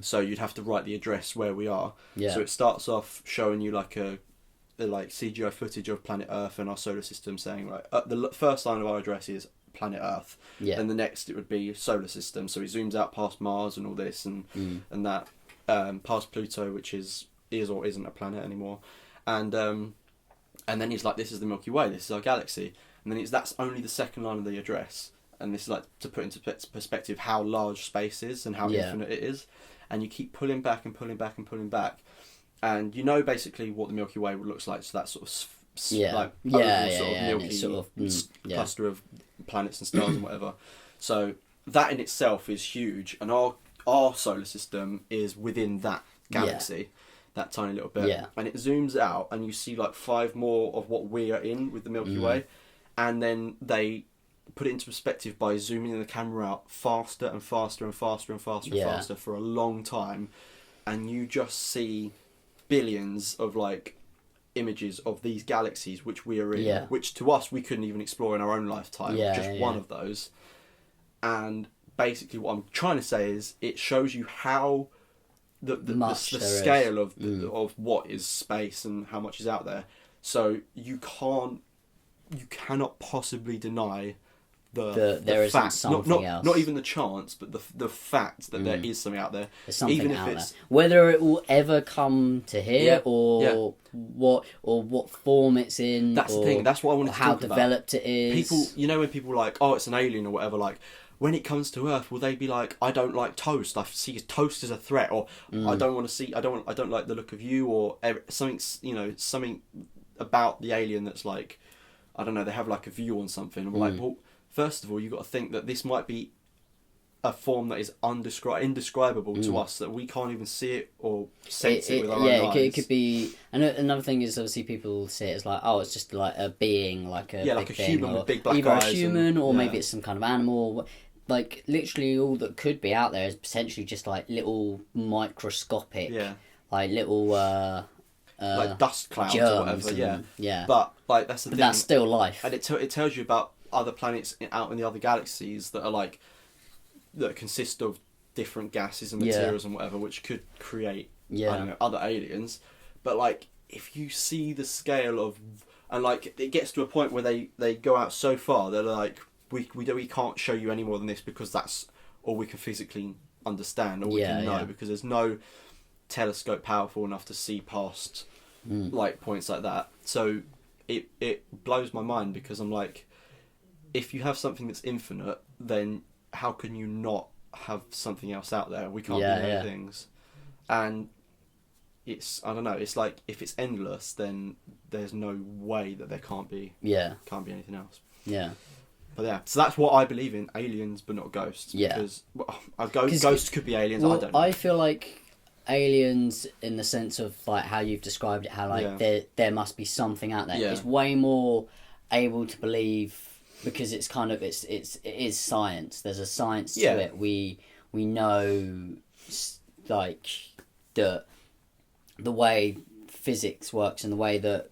so you'd have to write the address where we are. Yeah. So it starts off showing you like a like CGI footage of planet Earth and our solar system, saying like the first line of our address is planet Earth. Yeah. Then the next it would be solar system. So he zooms out past Mars and all this and that past Pluto, which is or isn't a planet anymore, and then he's like, this is the Milky Way. This is our galaxy. And then that's only the second line of the address. And this is like to put into perspective how large space is and how Yeah. infinite it is. And you keep pulling back and pulling back and pulling back. And you know basically what the Milky Way looks like. So that sort of Yeah. like Yeah, oval yeah, sort of yeah, and milky it's sort of, yeah. cluster of planets and stars and whatever. So that in itself is huge. And our solar system is within that galaxy. That tiny little bit. Yeah. And it zooms out and you see like 5 more of what we are in with the Milky Way. And then they put it into perspective by zooming the camera out faster and faster and faster and faster and Yeah. faster for a long time. And you just see billions of like images of these galaxies which we are in, Yeah. which to us we couldn't even explore in our own lifetime. Yeah, just yeah, one yeah. of those. And basically what I'm trying to say is it shows you how the Much there is. scale of of what is space and how much is out there. So you cannot possibly deny the there isn't fact, something else. not even the chance, but the fact that there is something out there. There's something even out if there. it's Whether it will ever come to here Yeah, or what form it's in. That's the or, thing, that's what I wanted or to how talk about. developed it is. people, you know, when people are like, oh, it's an alien or whatever, like when it comes to Earth, will they be like, I don't like toast, I see toast as a threat, or I don't want to see, I don't like the look of you, or something, you know, something about the alien that's like, I don't know, they have like a view on something. And we're like, well, first of all, you've got to think that this might be a form that is indescribable to us, that we can't even see it or sense it with our own eyes. It could be. And another thing is, obviously, people see it as like, oh, it's just like a being, like a like a big thing, human with big black either eyes a human or yeah. maybe it's some kind of animal. Like, literally, all that could be out there is potentially just like little microscopic, like little like dust clouds germs or whatever. Yeah. But like that's the thing. That's still life. And it tells you about other planets out in the other galaxies that are like that consist of different gases and materials and whatever, which could create I don't know, other aliens. But like if you see the scale of, and like it gets to a point where they go out so far, they're like we can't show you any more than this because that's all we can physically understand, or we can know, because there's no telescope powerful enough to see past like points like that. So it blows my mind, because I'm like, if you have something that's infinite, then how can you not have something else out there? We can't do many things. And it's, I don't know, it's like if it's endless, then there's no way that there can't be anything else. Yeah. But yeah, so that's what I believe in: aliens, but not ghosts. Yeah. Because ghosts could be aliens. Well, I don't know. I feel like aliens, in the sense of like how you've described it, how like there must be something out there. Yeah. It's way more able to believe, because it's kind of it is science. There's a science to it. We know like the way physics works and the way that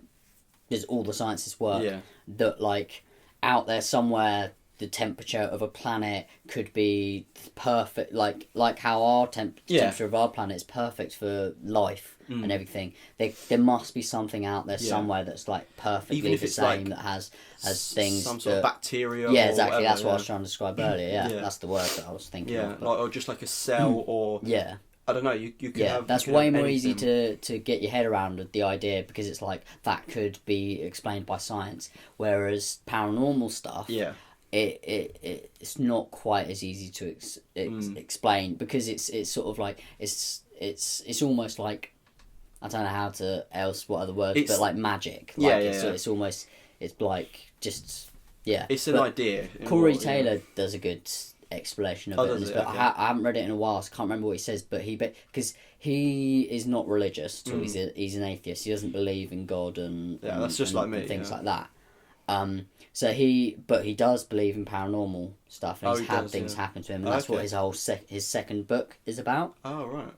there's all the sciences work. Yeah. That like out there somewhere, the temperature of a planet could be perfect, like how our temperature of our planet is perfect for life and everything. There must be something out there somewhere that's like perfectly even if the it's same, like that has things, some sort of bacteria. Yeah, or exactly. whatever, That's what I was trying to describe earlier. Yeah, that's the word that I was thinking. Yeah, of, but, or just like a cell, or I don't know. You could have. That's way more easy to get your head around the idea, because it's like that could be explained by science, whereas paranormal stuff, it's not quite as easy to explain, because it's sort of like it's almost like, I don't know what other words, but like magic. Like it's almost, it's like just It's an idea. Corey Taylor does a good explanation of it in this book. Okay. I haven't read it in a while, so I can't remember what he says, but because he is not religious, so he's an atheist. He doesn't believe in God and that's just like me, and things like that. So he does believe in paranormal stuff, and he's had things happen to him, and that's what his whole his second book is about. Oh right.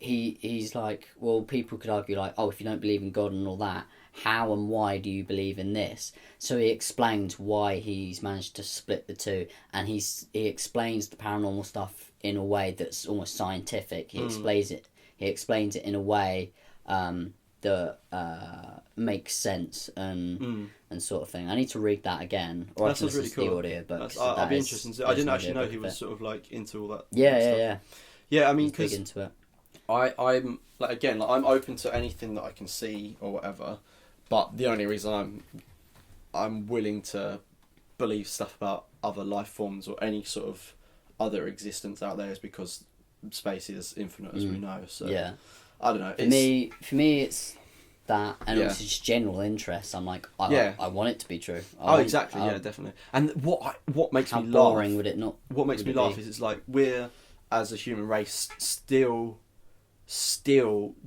He's like, well, people could argue like, oh, if you don't believe in God and all that, how and why do you believe in this? So he explains why he's managed to split the two, and he explains the paranormal stuff in a way that's almost scientific. He explains it in a way that makes sense and sort of thing. I need to read that again, or I can listen to the audio book. I'd be interested. I didn't actually know he was sort of like into all that. Yeah, I mean, because big into it. I'm like, again, like, I'm open to anything that I can see or whatever, but the only reason I'm willing to believe stuff about other life forms or any sort of other existence out there is because space is infinite, as we know. So I don't know. For me, it's that, and also just general interest. I'm like, I want it to be true. Exactly. Definitely. And what makes me laugh? How boring would it not? What makes me laugh is it's like we're, as a human race, still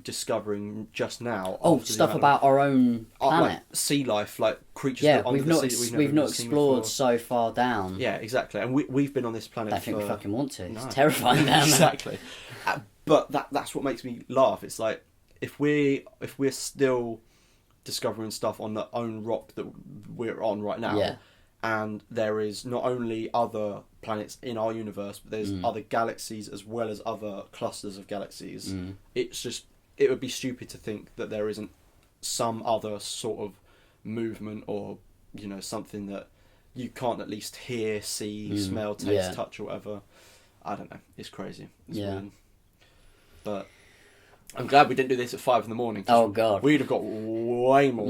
discovering just now. Stuff about our own planet, like sea life, like creatures. Yeah, that we've not explored so far down. Yeah, exactly. And we've been on this planet. I think we fucking want to. No. It's terrifying down there. Exactly. But that's what makes me laugh. It's like if we're still discovering stuff on the own rock that we're on right now, and there is not only other planets in our universe, but there's other galaxies as well as other clusters of galaxies. It's just, it would be stupid to think that there isn't some other sort of movement, or something that you can't at least hear, see, smell, taste, touch, or whatever. I don't know. It's crazy. It's weird. But I'm glad we didn't do this at 5 a.m. Oh god, we'd have got way more.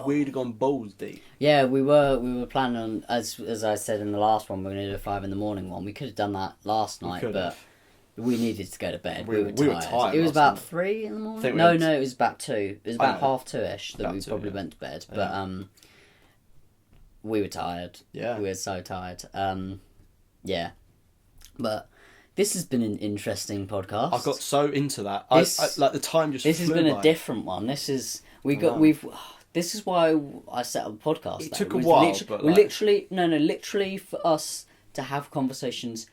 We'd have gone balls deep. Yeah, we were planning on, as I said in the last one, we're going to do a 5 a.m. one. We could have done that last night, but we needed to go to bed. We were tired. It was about 3 in the morning. No, it was about 2. It was about 2:30ish that we probably went to bed. But we were tired. Yeah, we were so tired. Yeah. But this has been an interesting podcast. I got so into that. This- I like the time just. This has flew been a by. different one. This is know. This is why I set up a podcast. It though. took a We've while, literally- but, we like- literally for us to have conversations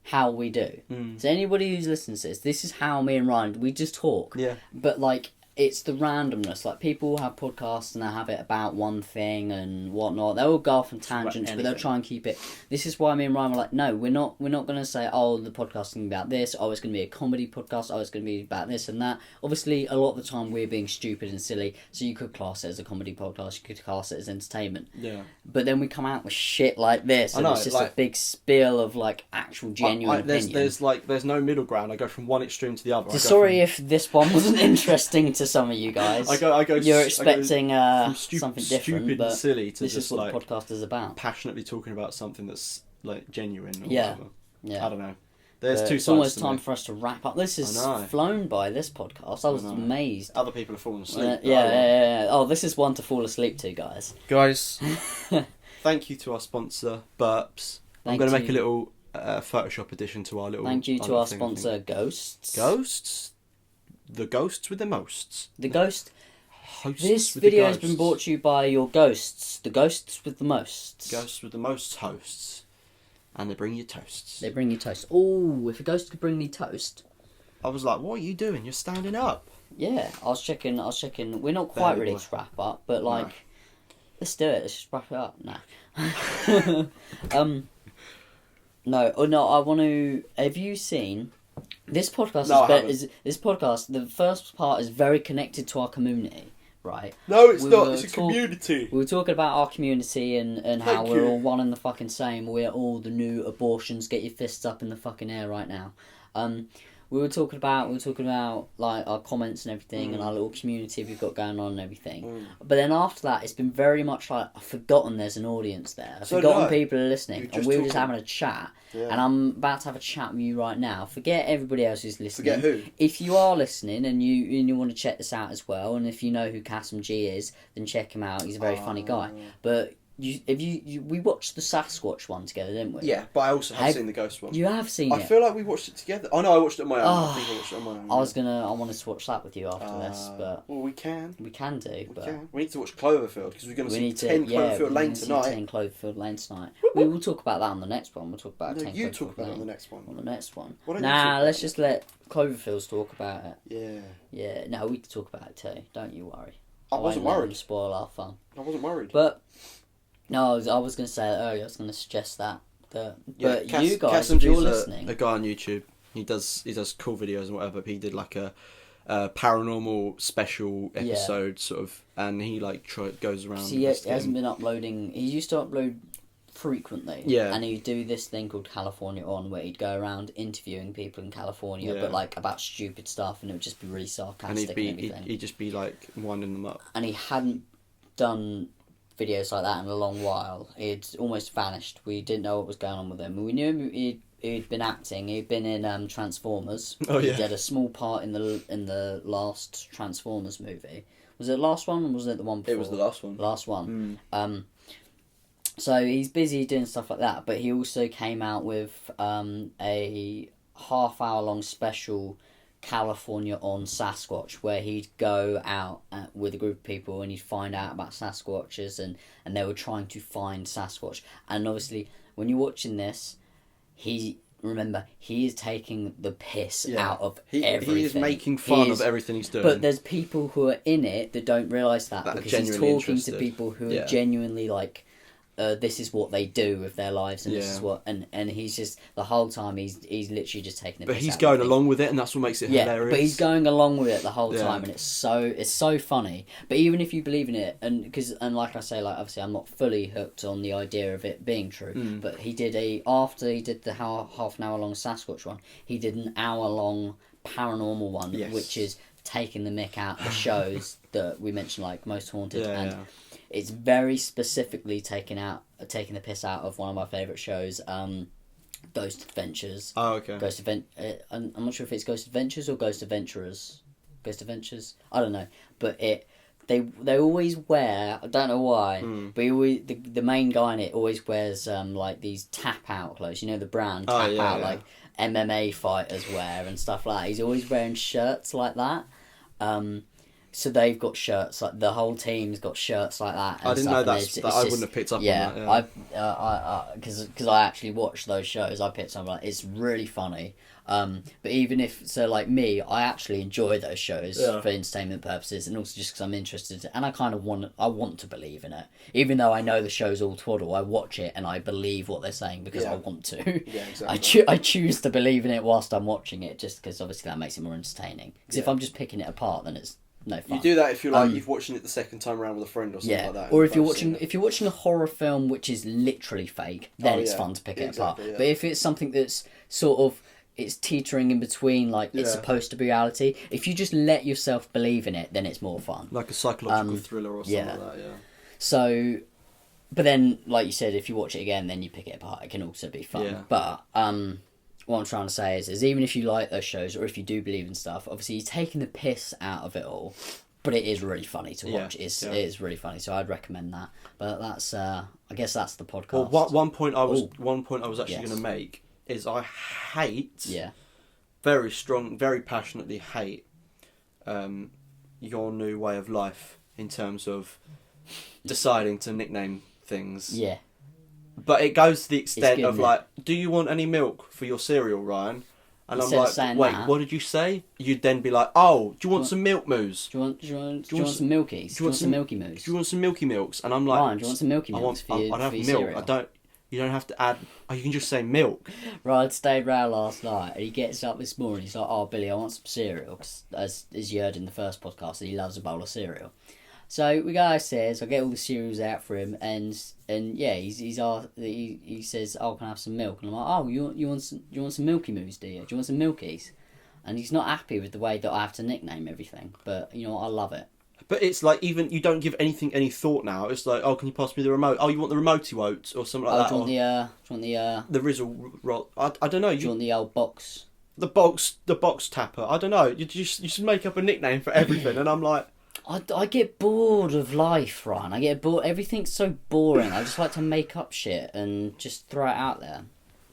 how we do. So anybody who's listening to this is how me and Ryan, we just talk. Yeah. But like, it's the randomness. Like, people have podcasts and they have it about one thing and whatnot. They'll go off on tangents, but they'll anything. try and keep it. This is why me and Ryan were like, no, we're not going to say, oh, the podcast's going to be about this. Oh, it's going to be a comedy podcast. Oh, it's going to be about this and that. Obviously, a lot of the time we're being stupid and silly, so you could class it as a comedy podcast. You could class it as entertainment. Yeah. But then we come out with shit like this, and I know, it's just like- a big spill of like actual genuine opinion. There's no middle ground. I go from one extreme to the other. I go Sorry if this one wasn't interesting to some of you guys. I go. You're I go expecting from something stupid different, and but silly to this just is what like the podcast is about. passionately talking about something that's like genuine. Or Yeah. whatever. Yeah. I don't know. There's two It's sides almost to time me. for us to wrap up. This has I know. flown by, this podcast. I was know. amazed. Other people have fallen asleep. Yeah, yeah. Oh, this is one to fall asleep to, guys. Guys, thank you to our sponsor, Burps. I'm Thank going to make you. a little Photoshop addition to our little. Thank you to little our thing, I think. sponsor, Ghosts. Ghosts. The ghosts with the mosts. The Ghost. Hosts This with the video has been ghosts. brought to you by your ghosts. The Ghosts with the most. Ghosts with the most hosts, and they bring you toasts. They bring you toast. Oh, if a ghost could bring me toast. I was like, "What are you doing? You're standing up." Yeah, I was checking. We're not quite Very ready boy. to wrap up, but like, No. let's do it. Let's just wrap it up. Nah. No. Oh no. I want to. Have you seen? This podcast No, I is, haven't. this podcast. The first part is very connected to our community, right? No, it's We not. were It's a talk- community. We were talking about our community and how Thank we're you. all one and the fucking same. We're all the new abortions. Get your fists up in the fucking air right now. We were talking about like our comments and everything and our little community we've got going on and everything. But then after that, it's been very much like I've forgotten there's an audience there. I've So did forgotten I. people are You listening, were and just we were just talking. having a chat. Yeah. And I'm about to have a chat with you right now. Forget everybody else who's listening. Forget who? If you are listening and you want to check this out as well, and if you know who Kasim G is, then check him out. He's a very funny guy. But we watched the Sasquatch one together, didn't we? Yeah, but I also have Have- seen the ghost one. You have seen I it. feel like we watched it together. Oh no, I watched it on my own. Oh, I think I watched it on my own. I wanted to watch that with you after this, but well, we can. we can do. We But can. We need to watch Cloverfield because we're going to we see need to 10 Cloverfield we're Lane gonna see tonight. 10 Cloverfield Lane tonight. We will talk about that on the next one. We'll talk about No, 10 you Cloverfield talk about it Lane on the next one. on the next one. Why don't you talk Nah, about let's it? just let Cloverfields talk about it. Yeah. Yeah, no, we can talk about it too. Don't you worry. I won't wasn't let them worried. Spoil our fun. I wasn't worried. But no, I was going to say that earlier. I was going to suggest that. But you guys, Kasim if you're G's listening, a guy on YouTube. He does cool videos and whatever. But he did like a paranormal special episode sort of, and he like goes around. he hasn't been uploading. He used to upload frequently. Yeah. And he'd do this thing called California On, where he'd go around interviewing people in California, Yeah. but like about stupid stuff, and it would just be really and sarcastic and everything. he'd just be like winding them up. And he hadn't done videos like that in a long while. He'd almost vanished. We didn't know what was going on with him. We knew him. He'd been acting. He'd been in Transformers. Oh, yeah. He did a small part in the last Transformers movie. Was it the last one, or was it the one before? It was the last one. Last one. So he's busy doing stuff like that, but he also came out with a half-hour-long special, California on Sasquatch, where he'd go out with a group of people and he'd find out about Sasquatches, and they were trying to find Sasquatch. And obviously, when you're watching this, he is taking the piss out of everything. He is making fun He of is- everything he's doing. But there's people who are in it that don't realise that That are because he's genuinely talking to interested. people who Yeah. are genuinely like, this is what they do with their lives, and this Yeah. is what, and he's just the whole time he's literally just taking the But piss he's out going of everything. along with it, and that's what makes it Yeah, hilarious. but he's going along with it the whole Yeah. time, and it's so funny. But even if you believe in it, and like I say, like obviously I'm not fully hooked on the idea of it being true. Mm. But he did after he did the half an hour long Sasquatch one, he did an hour long paranormal one, Yes. which is taking the mick out of the shows that we mentioned, like Most Haunted, Yeah, and yeah. it's very specifically taking the piss out of one of my favourite shows, Ghost Adventures. Oh, okay. I'm not sure if it's Ghost Adventures or Ghost Adventurers. Ghost Adventures? I don't know. But it they always wear, I don't know why, but the main guy in it always wears like these tap out clothes. You know the brand tap out like MMA fighters wear and stuff like that. He's always wearing shirts like that. So they've got shirts like the whole team's got shirts like that. And I didn't know that. I wouldn't have picked up on that. Yeah, because I actually watched those shows. I picked something like it's really funny. But even if like me, I actually enjoy those shows for entertainment purposes, and also just because I'm interested, and I kind of want to believe in it, even though I know the show's all twaddle. I watch it and I believe what they're saying because I want to. Yeah, exactly. I choose to believe in it whilst I'm watching it, just because obviously that makes it more entertaining. Because if I'm just picking it apart, then it's no fun. You do that if you're like you're watching it the second time around with a friend or something like that. Or if you're watching a horror film which is literally fake, then it's fun to pick it apart. Yeah. But if it's something that's sort of it's teetering in between, like it's supposed to be reality, if you just let yourself believe in it, then it's more fun. Like a psychological thriller or something like that. Yeah. So, but then, like you said, if you watch it again, then you pick it apart. It can also be fun. Yeah. But what I'm trying to say is even if you like those shows or if you do believe in stuff, obviously you're taking the piss out of it all, but it is really funny to watch. It is really funny, so I'd recommend that. But that's I guess that's the podcast. Well, one point I was actually going to make is I hate very passionately hate your new way of life in terms of deciding to nickname things. Yeah. But it goes to the extent of like, do you want any milk for your cereal, Ryan? And Instead I'm like, wait, what did you say? You'd then be like, oh, do you want some milk moos? Do you want some milkies? Do you want some milky moos? Do you want some milky milks? And I'm like, Ryan, do you want some milky milks I don't have milk. Cereal? You don't have to add. Oh, you can just say milk. Ryan stayed round last night and he gets up this morning. He's like, "Oh, Billy, I want some cereal." 'Cause as you heard in the first podcast, he loves a bowl of cereal. So we go upstairs. I get all the cereals out for him, and yeah, he says, "Oh, can I have some milk?" And I'm like, "Oh, you want some Milky Moos, do you? Do you want some Milkies?" And he's not happy with the way that I have to nickname everything, but you know what, I love it. But it's like even you don't give anything any thought now. It's like, oh, can you pass me the remote? Oh, you want the remotey oats or something like that? Do you want the Rizzle roll? I don't know. Do you want the old box? The box tapper. I don't know. You should make up a nickname for everything, and I'm like. I get bored of life, Ryan. I get bored. Everything's so boring. I just like to make up shit and just throw it out there.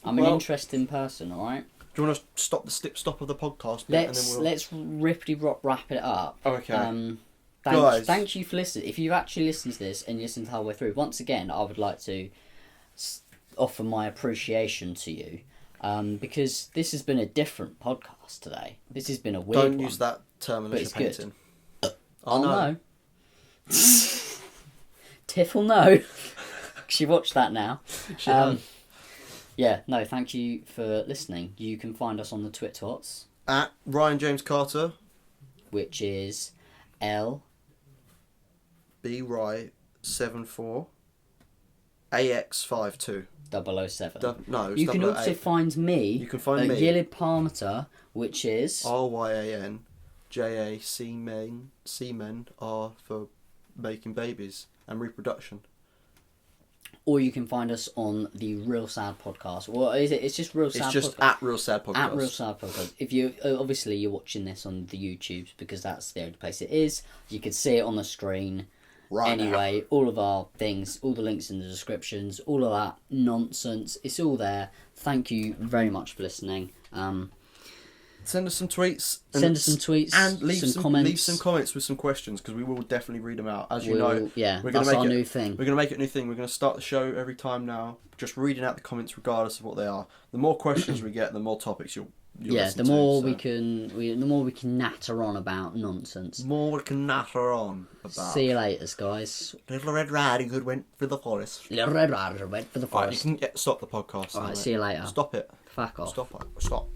I'm an interesting person, all right? Do you want to stop the stop of the podcast? Let's wrap it up. Okay. Guys, thank you for listening. If you've actually listened to this and you listened the whole way through, once again, I would like to offer my appreciation to you, because this has been a different podcast today. This has been a weird one. Don't use that term unless you're painting. I'll know. Tiff will know. She watched that now. Yeah, no, thank you for listening. You can find us on the Twitter's at Ryan James Carter, which is LBRY74 AX52 007. No, it's you can also 008. find me. You can find me. Yelid Parmeter, which is RYAN JA semen are for making babies and reproduction. Or you can find us on the Real Sad Podcast. Well, is it? It's just Real Sad. It's just podcast. at Real Sad Podcast. At Real Sad Podcast. If you obviously you're watching this on the YouTubes because that's the only place it is. You can see it on the screen. Right anyway, now. All of our things, all the links in the descriptions, all of that nonsense, it's all there. Thank you very much for listening. Send us some tweets. And leave some comments. Leave some comments with some questions because we will definitely read them out. As you know, that's our new thing. We're going to make it a new thing. We're going to start the show every time now, just reading out the comments regardless of what they are. The more questions we get, the more topics you'll listen the more we can natter on about nonsense. The more we can natter on about. See you later, guys. Little Red Riding Hood went for the forest. Little Red Riding Hood went for the forest. Right, you can stop the podcast. Alright, see you later. Stop it. Fuck off. Stop.